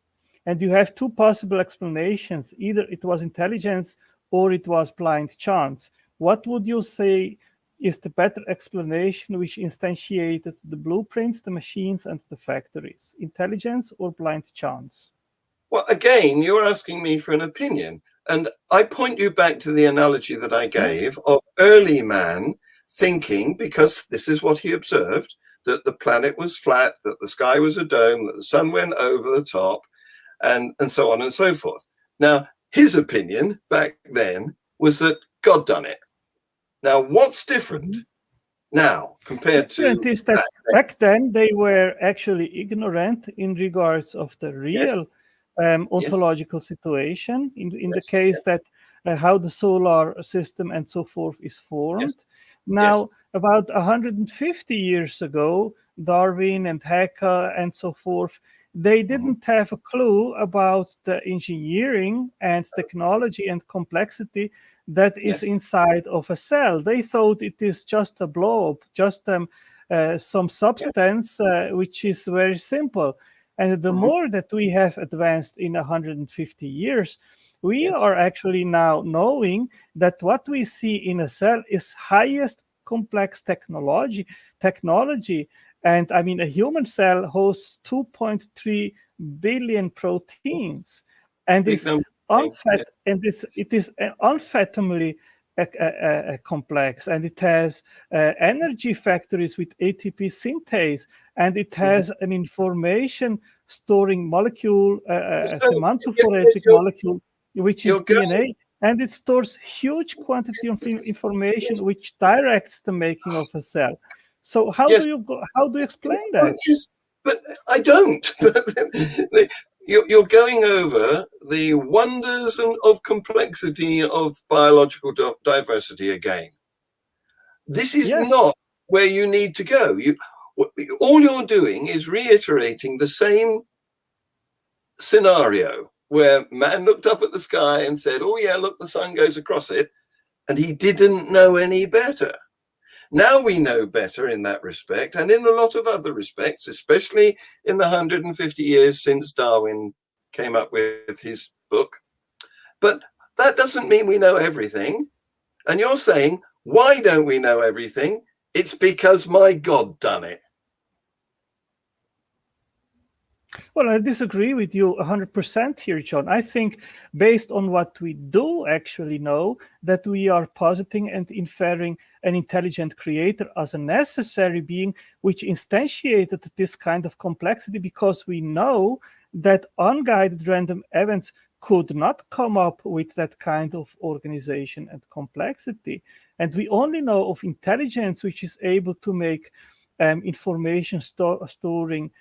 and you have two possible explanations: either it was intelligence or it was blind chance. What would you say is the better explanation which instantiated the blueprints, the machines, and the factories? Intelligence or blind chance? Well, again, you're asking me for an opinion. And I point you back to the analogy that I gave of early man thinking, because this is what he observed, that the planet was flat, that the sky was a dome, that the sun went over the top, and so on and so forth. Now, his opinion back then was that God done it. Now, what's different now compared to back then? They were actually ignorant in regards of the real ontological situation. In the case that how the solar system and so forth is formed. Now, about 150 years ago, Darwin and Haeckel and so forth, they didn't have a clue about the engineering and technology and complexity that is inside of a cell. They thought it is just a blob, just some substance which is very simple. And the more that we have advanced in 150 years, we are actually now knowing that what we see in a cell is highest complex technology. And I mean, a human cell hosts 2.3 billion proteins, and it is unfathomably complex, and it has energy factories with ATP synthase, and it has an information storing molecule, a So, semantophoretic you're, molecule, which is you're going, DNA, and it stores huge quantity of information which directs the making of a cell. So how yes, do you explain that? yes, but I don't. You're going over the wonders of complexity of biological diversity again. This is Yes. not where you need to go. All you're doing is reiterating the same scenario where man looked up at the sky and said, oh yeah, look, the sun goes across it, and he didn't know any better. Now we know better in that respect, and in a lot of other respects, especially in the 150 years since Darwin came up with his book. But that doesn't mean we know everything. And you're saying, why don't we know everything? It's because my God done it. Well, I disagree with you 100% here, John. I think based on what we do actually know, that we are positing and inferring an intelligent creator as a necessary being which instantiated this kind of complexity, because we know that unguided random events could not come up with that kind of organization and complexity. And we only know of intelligence which is able to make information storing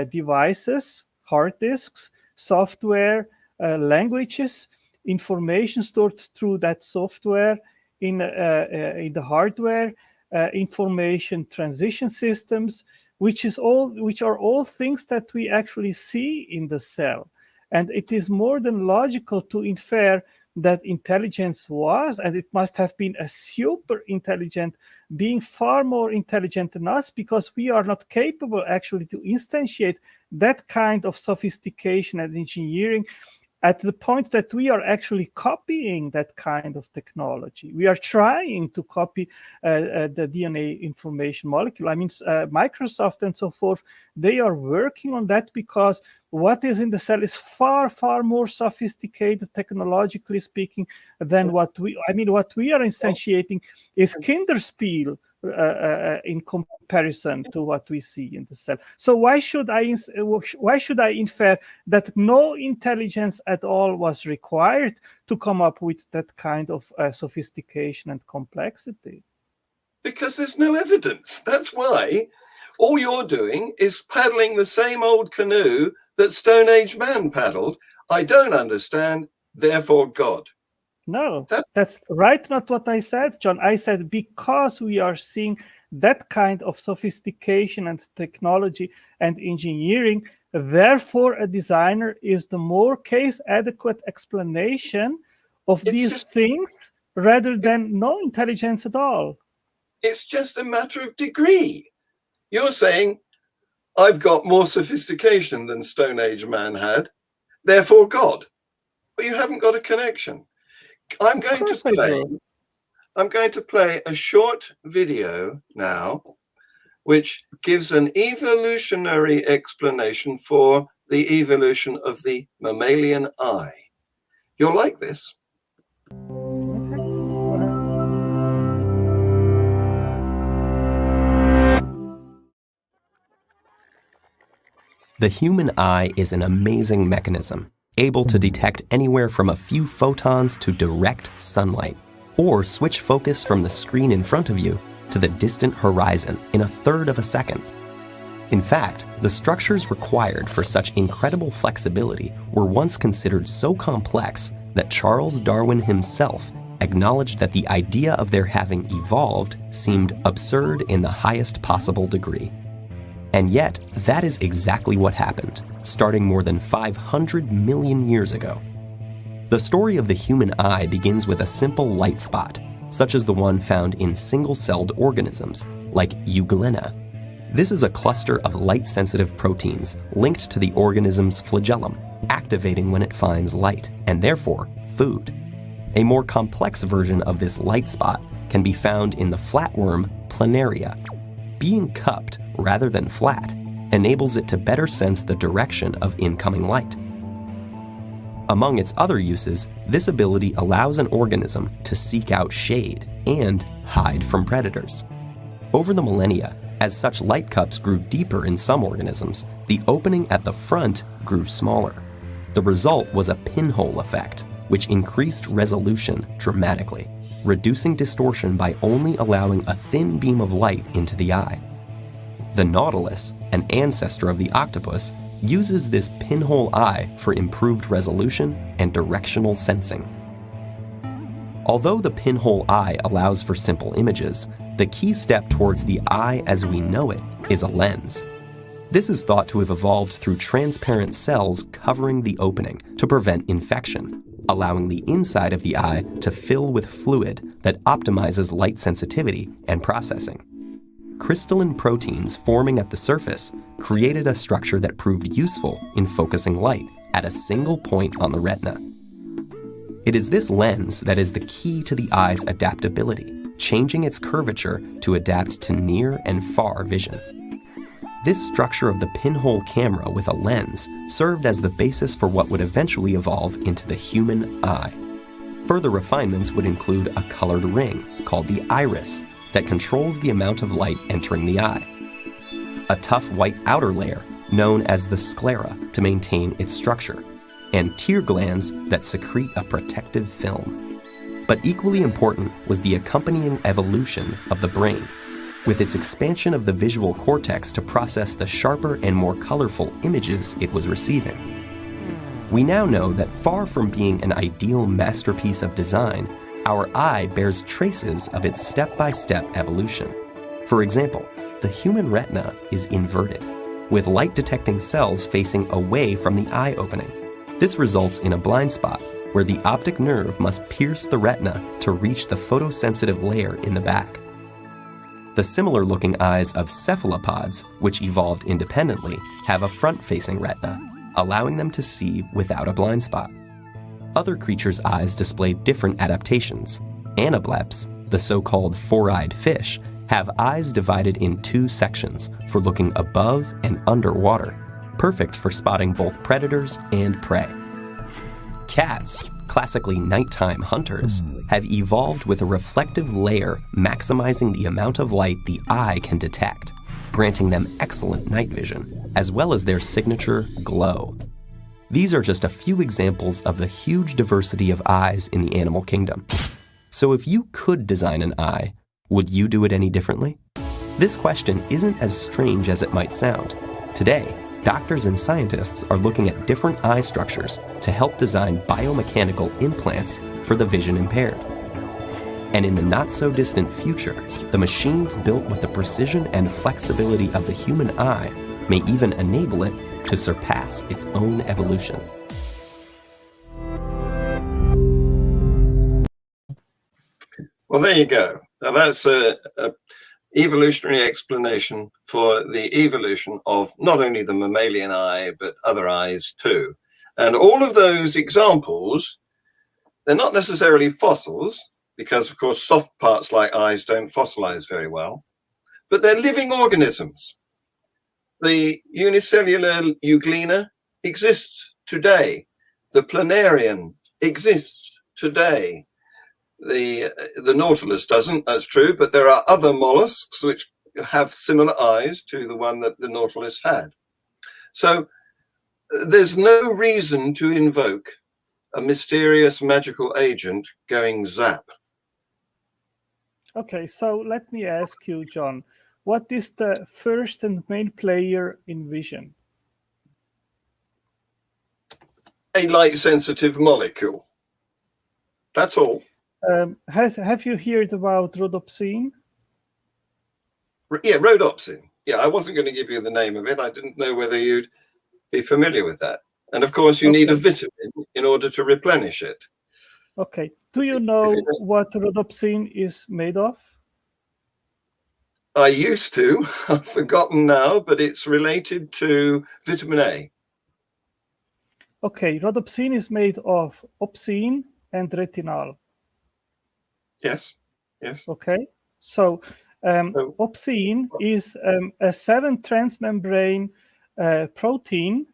devices, hard disks, software, languages, information stored through that software in the hardware, information transition systems, which are all things that we actually see in the cell. And it is more than logical to infer that intelligence was, and it must have been a super intelligent being, far more intelligent than us, because we are not capable actually to instantiate that kind of sophistication and engineering at the point that we are actually copying that kind of technology. We are trying to copy the DNA information molecule. I mean, Microsoft and so forth, they are working on that, because what is in the cell is far, far more sophisticated, technologically speaking, than what we are instantiating is Kinderspiel in comparison to what we see in the cell. So why should I infer that no intelligence at all was required to come up with that kind of sophistication and complexity? Because there's no evidence. That's why. All you're doing is paddling the same old canoe that Stone Age man paddled. I don't understand, therefore God. No, that's right, not what I said, John. I said because we are seeing that kind of sophistication and technology and engineering, therefore a designer is the more case adequate explanation of these things rather than no intelligence at all. It's just a matter of degree. You're saying, I've got more sophistication than Stone Age man had, therefore God. But you haven't got a connection. I'm going to play a short video now, which gives an evolutionary explanation for the evolution of the mammalian eye. You'll like this. The human eye is an amazing mechanism, able to detect anywhere from a few photons to direct sunlight, or switch focus from the screen in front of you to the distant horizon in a third of a second. In fact, the structures required for such incredible flexibility were once considered so complex that Charles Darwin himself acknowledged that the idea of their having evolved seemed absurd in the highest possible degree. And yet, that is exactly what happened, starting more than 500 million years ago. The story of the human eye begins with a simple light spot, such as the one found in single-celled organisms, like euglena. This is a cluster of light-sensitive proteins linked to the organism's flagellum, activating when it finds light, and therefore food. A more complex version of this light spot can be found in the flatworm planaria. Being cupped rather than flat enables it to better sense the direction of incoming light. Among its other uses, this ability allows an organism to seek out shade and hide from predators. Over the millennia, As such light cups grew deeper in some organisms, the opening at the front grew smaller. The result was a pinhole effect, which increased resolution dramatically, reducing distortion by only allowing a thin beam of light into the eye. The nautilus, an ancestor of the octopus, uses this pinhole eye for improved resolution and directional sensing. Although the pinhole eye allows for simple images, the key step towards the eye as we know it is a lens. This is thought to have evolved through transparent cells covering the opening to prevent infection, allowing the inside of the eye to fill with fluid that optimizes light sensitivity and processing. Crystalline proteins forming at the surface created a structure that proved useful in focusing light at a single point on the retina. It is this lens that is the key to the eye's adaptability, changing its curvature to adapt to near and far vision. This structure of the pinhole camera with a lens served as the basis for what would eventually evolve into the human eye. Further refinements would include a colored ring called the iris that controls the amount of light entering the eye, a tough white outer layer known as the sclera to maintain its structure, and tear glands that secrete a protective film. But equally important was the accompanying evolution of the brain, with its expansion of the visual cortex to process the sharper and more colorful images it was receiving. We now know that far from being an ideal masterpiece of design, our eye bears traces of its step-by-step evolution. For example, the human retina is inverted, with light-detecting cells facing away from the eye opening. This results in a blind spot, where the optic nerve must pierce the retina to reach the photosensitive layer in the back. The similar-looking eyes of cephalopods, which evolved independently, have a front-facing retina, allowing them to see without a blind spot. Other creatures' eyes display different adaptations. Anableps, the so-called four-eyed fish, have eyes divided in two sections for looking above and underwater, perfect for spotting both predators and prey. Cats, classically nighttime hunters, have evolved with a reflective layer maximizing the amount of light the eye can detect, granting them excellent night vision, as well as their signature glow. These are just a few examples of the huge diversity of eyes in the animal kingdom. So if you could design an eye, would you do it any differently? This question isn't as strange as it might sound. Today, doctors and scientists are looking at different eye structures to help design biomechanical implants for the vision impaired. And in the not-so-distant future, the machines built with the precision and flexibility of the human eye may even enable it to surpass its own evolution. Well, there you go. Now that's a evolutionary explanation for the evolution of not only the mammalian eye, but other eyes too. And all of those examples, they're not necessarily fossils, because of course soft parts like eyes don't fossilize very well, but they're living organisms. The unicellular euglena exists today. The planarian exists today. The nautilus doesn't, that's true, but there are other mollusks which have similar eyes to the one that the nautilus had. So there's no reason to invoke a mysterious magical agent going zap. Okay, so let me ask you, John, what is the first and main player in vision? A light-sensitive molecule. That's all. Have you heard about rhodopsin? Yeah, rhodopsin. Yeah, I wasn't going to give you the name of it. I didn't know whether you'd be familiar with that. And of course, you need a vitamin in order to replenish it. Okay. Do you know what rhodopsin is made of? I used to. I've forgotten now, but it's related to vitamin A. Okay, rhodopsin is made of opsin and retinal. Yes, yes. Okay, so opsin is a 7-transmembrane protein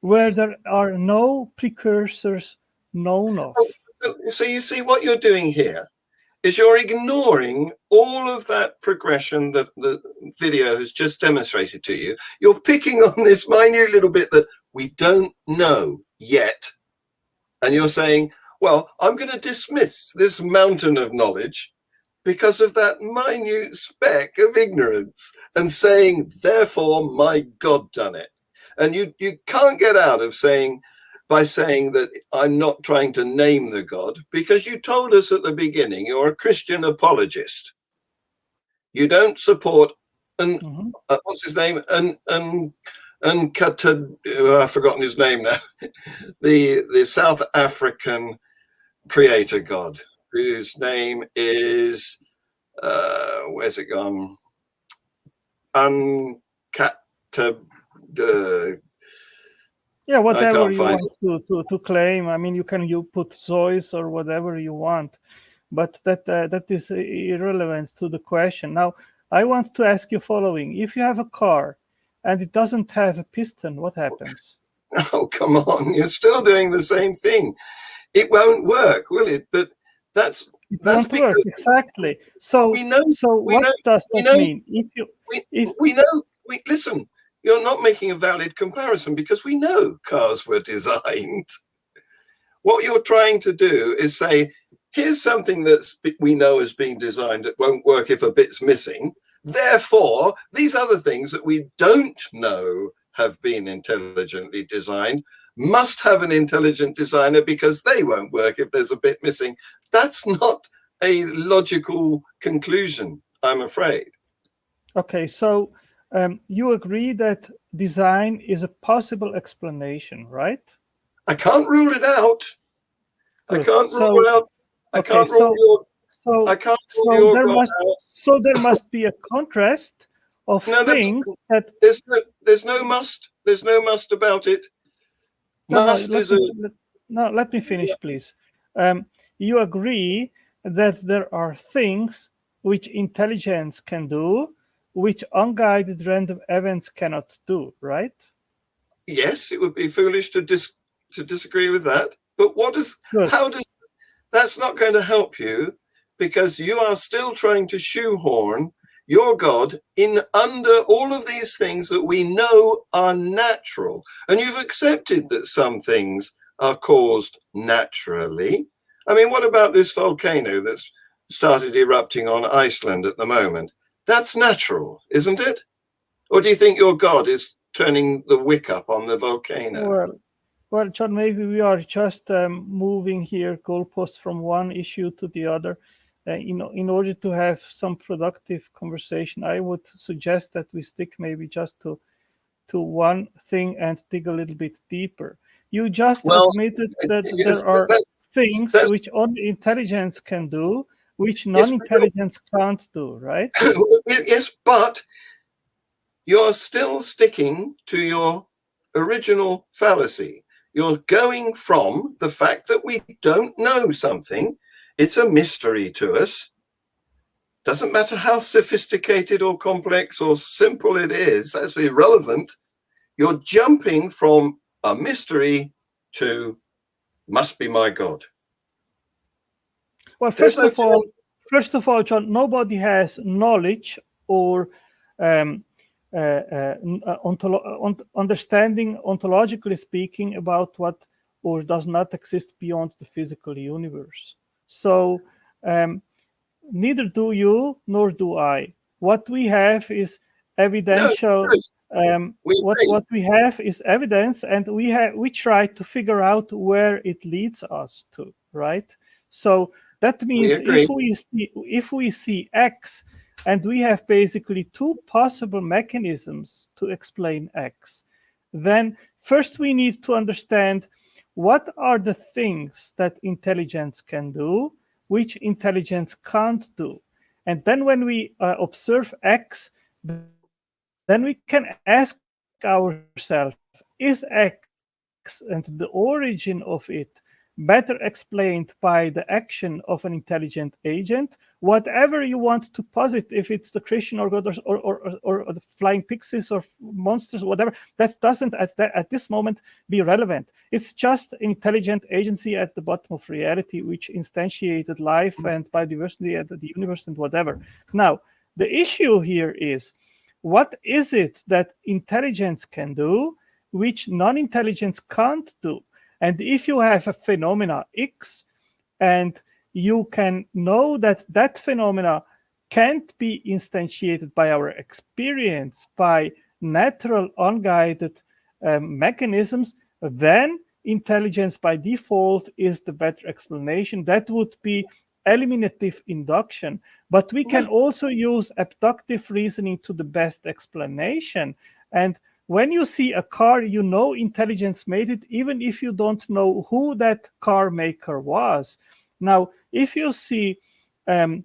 where there are no precursors known of. So you see what you're doing here is you're ignoring all of that progression that the video has just demonstrated to you. You're picking on this minute little bit that we don't know yet. And you're saying, well, I'm going to dismiss this mountain of knowledge because of that minute speck of ignorance, and saying, therefore, my God done it. And you can't get out of saying, by saying that I'm not trying to name the God, because you told us at the beginning you're a Christian apologist. You don't support, and what's his name? And I've forgotten his name now. the South African creator God, whose name is where's it gone? Yeah, whatever you want to claim. I mean, you put Zeus or whatever you want, but that is irrelevant to the question. Now, I want to ask you following: if you have a car and it doesn't have a piston, what happens? Oh, come on! You're still doing the same thing. It won't work, will it? But that's won't work exactly. So we know. So what does that mean? Listen. You're not making a valid comparison, because we know cars were designed. What you're trying to do is say, here's something that we know is being designed that won't work if a bit's missing. Therefore, these other things that we don't know have been intelligently designed must have an intelligent designer, because they won't work if there's a bit missing. That's not a logical conclusion, I'm afraid. Okay, so you agree that design is a possible explanation, right? I can't rule it out. Good. I can't rule out. I can't rule your God out. So there must be a contrast of things that there's no must. There's no must about it. Let me finish, please. You agree that there are things which intelligence can do, which unguided random events cannot do, right? Yes, it would be foolish to disagree with that. But that's not going to help you, because you are still trying to shoehorn your God in under all of these things that we know are natural. And you've accepted that some things are caused naturally. I mean, what about this volcano that's started erupting on Iceland at the moment? That's natural, isn't it? Or do you think your God is turning the wick up on the volcano? Well, John, maybe we are just moving here goalposts from one issue to the other. In order to have some productive conversation, I would suggest that we stick maybe just to one thing and dig a little bit deeper. You just admitted that there are things which only intelligence can do, which non-intelligence can't do, right? Yes, but you're still sticking to your original fallacy. You're going from the fact that we don't know something. It's a mystery to us. Doesn't matter how sophisticated or complex or simple it is, that's irrelevant. You're jumping from a mystery to must be my God. Well, first of all, John, nobody has knowledge or understanding, ontologically speaking, about what or does not exist beyond the physical universe. So neither do you nor do I. What we have is evidential. What we have is evidence, and we try to figure out where it leads us to, right? So that means if we see X, and we have basically two possible mechanisms to explain X, then first we need to understand what are the things that intelligence can do, which intelligence can't do. And then when we observe X, then we can ask ourselves, is X and the origin of it better explained by the action of an intelligent agent. Whatever you want to posit, if it's the Christian or God or the flying pixies or monsters, whatever, that doesn't at this moment be relevant. It's just an intelligent agency at the bottom of reality, which instantiated life and biodiversity and the universe and whatever. Now, the issue here is, what is it that intelligence can do, which non-intelligence can't do? And if you have a phenomena X, and you can know that that phenomena can't be instantiated by our experience, by natural, unguided mechanisms, then intelligence by default is the better explanation. That would be eliminative induction. But we can also use abductive reasoning to the best explanation. And when you see a car, you know intelligence made it, even if you don't know who that car maker was. Now, if you see a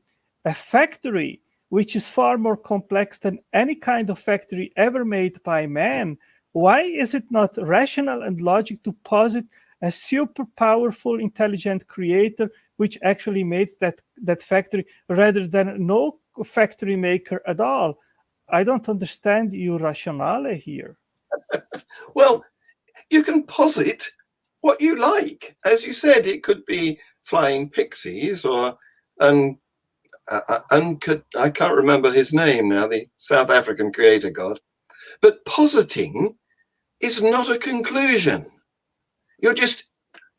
factory, which is far more complex than any kind of factory ever made by man, why is it not rational and logic to posit a super powerful, intelligent creator which actually made that factory, rather than no factory maker at all? I don't understand your rationale here. Well, you can posit what you like. As you said, it could be flying pixies or I can't remember his name now, the South African creator god. But positing is not a conclusion. You're just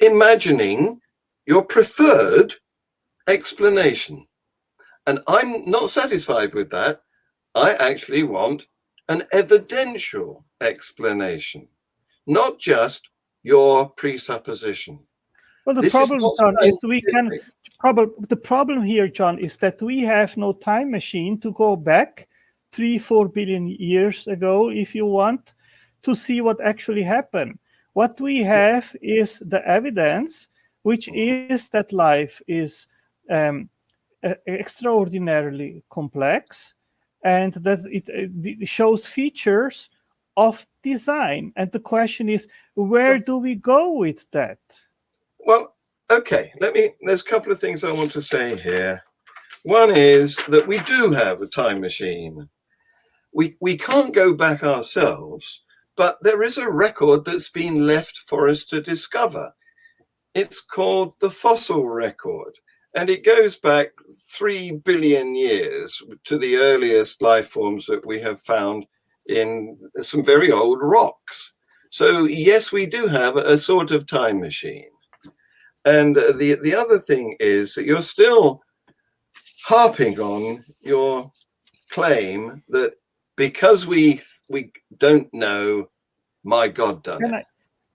imagining your preferred explanation. And I'm not satisfied with that. I actually want an evidential explanation, not just your presupposition. Well, the problem, John, is the problem here, John, is that we have no time machine to go back 3-4 billion years ago, if you want, to see what actually happened. What we have is the evidence, which is that life is extraordinarily complex, and that it shows features of design. And the question is, where do we go with that? Well, okay, there's a couple of things I want to say here. One is that we do have a time machine. We can't go back ourselves, but there is a record that's been left for us to discover. It's called the fossil record, and it goes back 3 billion years to the earliest life forms that we have found in some very old rocks. So yes, we do have a sort of time machine. And the other thing is that you're still harping on your claim that because we don't know, my God done it.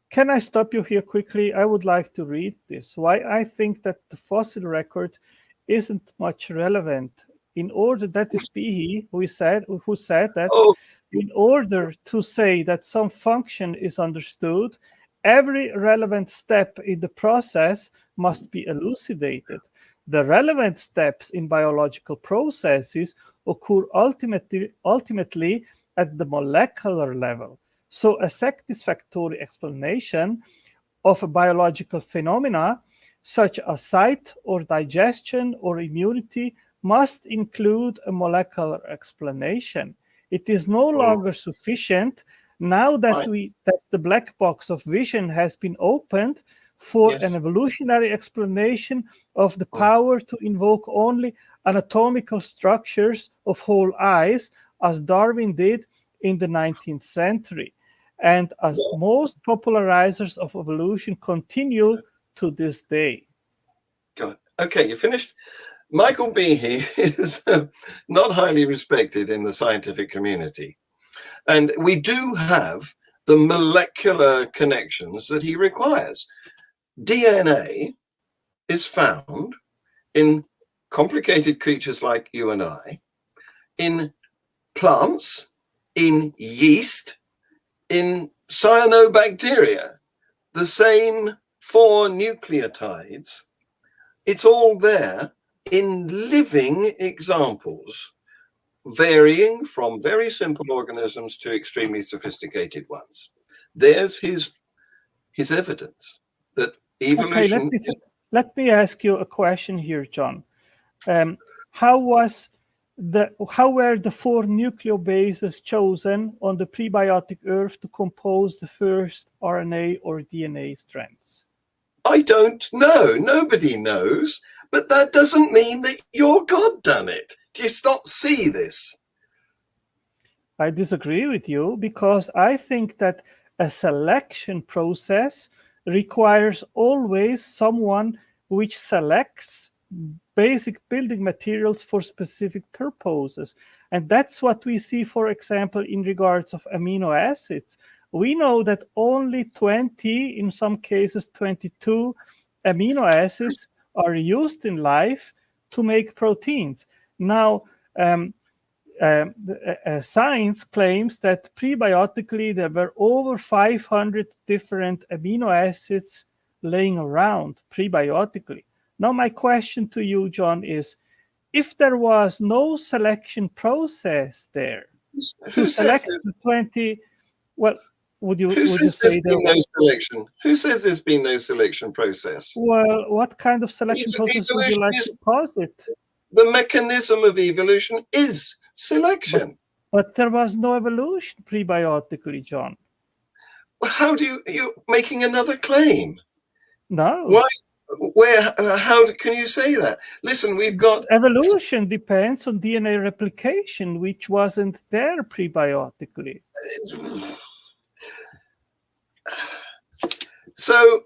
Can I stop you here quickly? I would like to read this. Why I think that the fossil record isn't much relevant. In order, that is Behe, who said that in order to say that some function is understood, every relevant step in the process must be elucidated. The relevant steps in biological processes occur ultimately at the molecular level. So a satisfactory explanation of a biological phenomena, such as sight or digestion or immunity, must include a molecular explanation. It is no longer sufficient now that the black box of vision has been opened for an evolutionary explanation of the power to invoke only anatomical structures of whole eyes, as Darwin did in the 19th century, and as most popularizers of evolution continue to this day. God. Okay, you finished? Michael Behe is not highly respected in the scientific community. And we do have the molecular connections that he requires. DNA is found in complicated creatures like you and I, in plants, in yeast, in cyanobacteria, the same 4 nucleotides. It's all there in living examples, varying from very simple organisms to extremely sophisticated ones. There's his evidence that Evolution. Okay, let me ask you a question here, John. How were the 4 nucleobases chosen on the prebiotic Earth to compose the first RNA or DNA strands? I don't know. Nobody knows. But that doesn't mean that your God done it. Do you not see this? I disagree with you, because I think that a selection process requires always someone which selects basic building materials for specific purposes. And that's what we see, for example, in regards of amino acids. We know that only 20, in some cases 22 amino acids are used in life to make proteins. Now, science claims that prebiotically there were over 500 different amino acids laying around prebiotically. Now, my question to you, John, is if there was no selection process there to select the 20, well, would you say there was no selection? Who says there's been no selection process? Well, what kind of selection process would you like to posit? The mechanism of evolution is selection. But there was no evolution prebiotically, John. How do you're making another claim? No. Why? Where? How can you say that? Listen, we've got evolution depends on DNA replication, which wasn't there prebiotically. So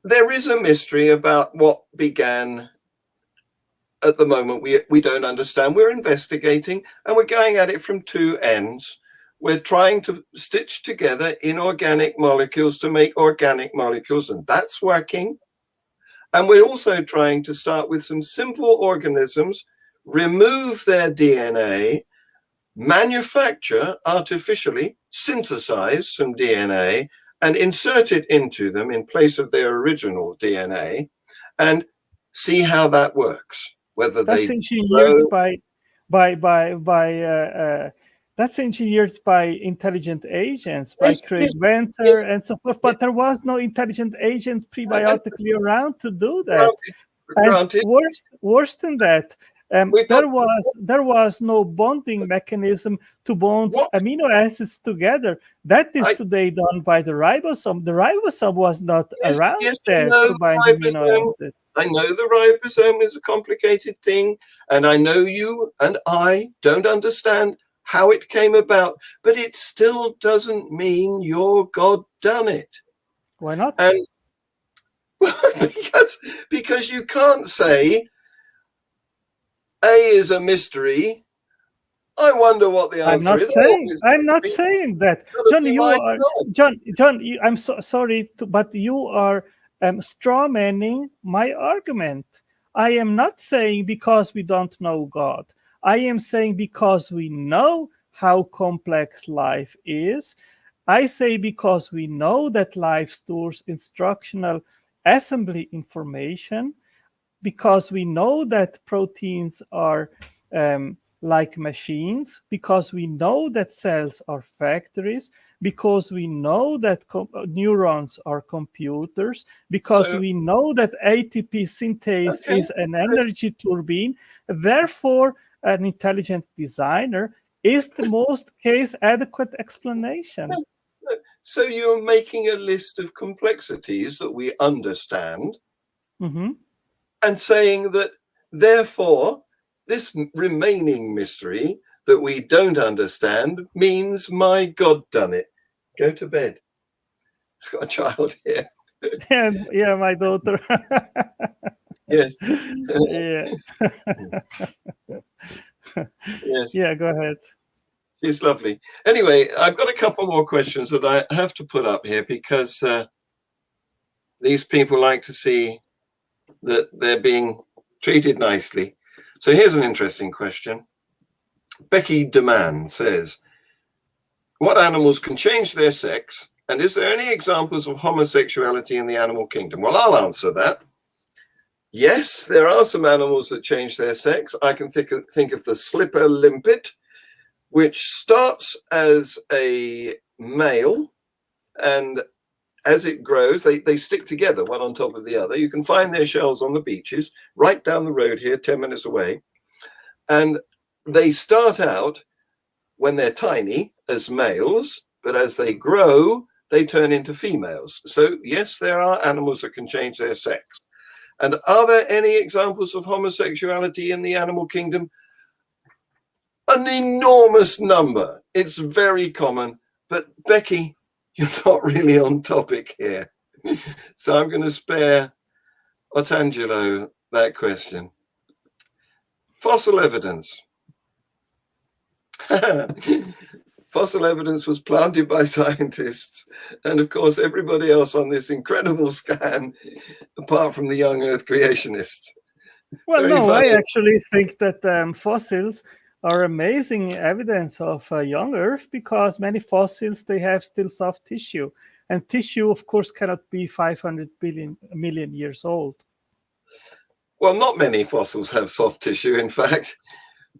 there is a mystery about what began. At the moment, we don't understand. We're investigating, and we're going at it from 2 ends. We're trying to stitch together inorganic molecules to make organic molecules, and that's working. And we're also trying to start with some simple organisms, remove their DNA, manufacture artificially, synthesize some DNA, and insert it into them in place of their original DNA, and see how that works. Whether that's engineered that's engineered by intelligent agents, by fervent and so forth. But there was no intelligent agent prebiotically around to do that. Granted. And worse than that, there was no bonding mechanism to bond amino acids together. That is today done by the ribosome. The ribosome was not around there to bind amino acids. I know the ribosome is a complicated thing, and I know you and I don't understand how it came about, but it still doesn't mean your God done it. Why not? And because you can't say A is a mystery. I wonder what the answer is. I'm not saying that, John. I'm sorry, but you are strawmanning my argument. I am not saying because we don't know God. I am saying because we know how complex life is. I say because we know that life stores instructional assembly information, because we know that proteins are like machines, because we know that cells are factories, because we know that neurons are computers, because we know that ATP synthase is an energy turbine. Therefore, an intelligent designer is the most case adequate explanation. So you're making a list of complexities that we understand, and saying that, therefore, this remaining mystery that we don't understand means my God done it. Go to bed. I've got a child here. Yeah, my daughter. Yes. Yeah. Yes. Yeah, go ahead. She's lovely. Anyway, I've got a couple more questions that I have to put up here because these people like to see that they're being treated nicely. So here's an interesting question. Becky Deman says, what animals can change their sex? And is there any examples of homosexuality in the animal kingdom? Well, I'll answer that. Yes, there are some animals that change their sex. I can think of the slipper limpet, which starts as a male and as it grows, they stick together, one on top of the other. You can find their shells on the beaches right down the road here, 10 minutes away. And they start out when they're tiny as males, but as they grow, they turn into females. So yes, there are animals that can change their sex. And are there any examples of homosexuality in the animal kingdom? An enormous number. It's very common. But Becky, you're not really on topic here. So I'm going to spare Otangelo that question. Fossil evidence. Fossil evidence was planted by scientists, and of course everybody else on this incredible scan, apart from the young Earth creationists. Well, no, I actually think that fossils are amazing evidence of young Earth, because many fossils, they have still soft tissue, and tissue, of course, cannot be 500 million years old. Well, not many fossils have soft tissue. In fact,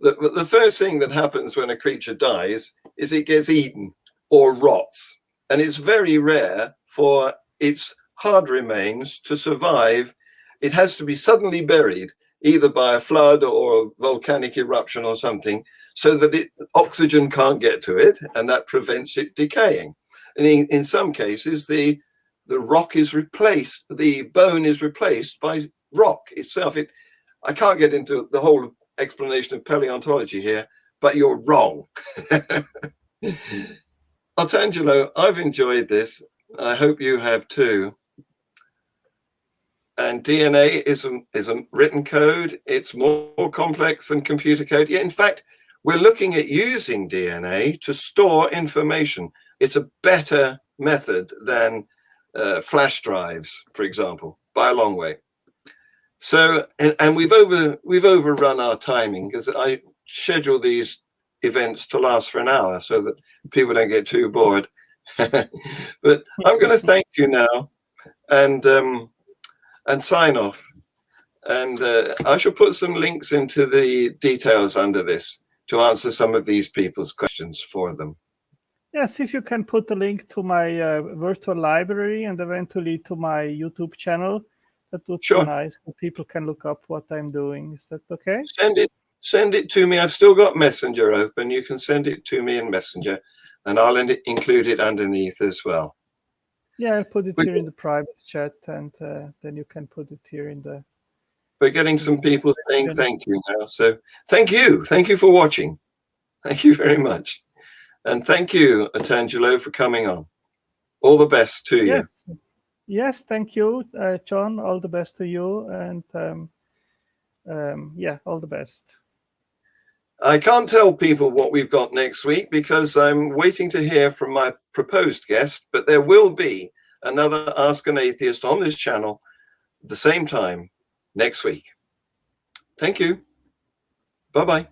the first thing that happens when a creature dies is it gets eaten or rots. And it's very rare for its hard remains to survive. It has to be suddenly buried, either by a flood or a volcanic eruption or something, so that oxygen can't get to it, and that prevents it decaying. And in some cases, the rock is replaced, the bone is replaced by rock itself. I can't get into the whole explanation of paleontology here, but you're wrong. Otangelo, I've enjoyed this. I hope you have too. And DNA is a written code. It's more complex than computer code. Yeah, in fact, we're looking at using DNA to store information. It's a better method than flash drives, for example, by a long way. So, and we've overrun our timing, because I schedule these events to last for an hour so that people don't get too bored. But I'm going to thank you now and sign off. And I shall put some links into the details under this to answer some of these people's questions for them. Yes, if you can put a link to my virtual library and eventually to my YouTube channel, that would be nice. So people can look up what I'm doing. Is that okay? Send it to me. I've still got Messenger open. You can send it to me in Messenger, and I'll include it underneath as well. Yeah, I'll put it here in the private chat, and then you can put it here in the... We're getting some people saying thank you now. So thank you. Thank you for watching. Thank you very much. And thank you, Otangelo, for coming on. All the best to you. Yes, thank you, John. All the best to you. And yeah, all the best. I can't tell people what we've got next week because I'm waiting to hear from my proposed guest, but there will be another Ask an Atheist on this channel at the same time next week. Thank you. Bye-bye.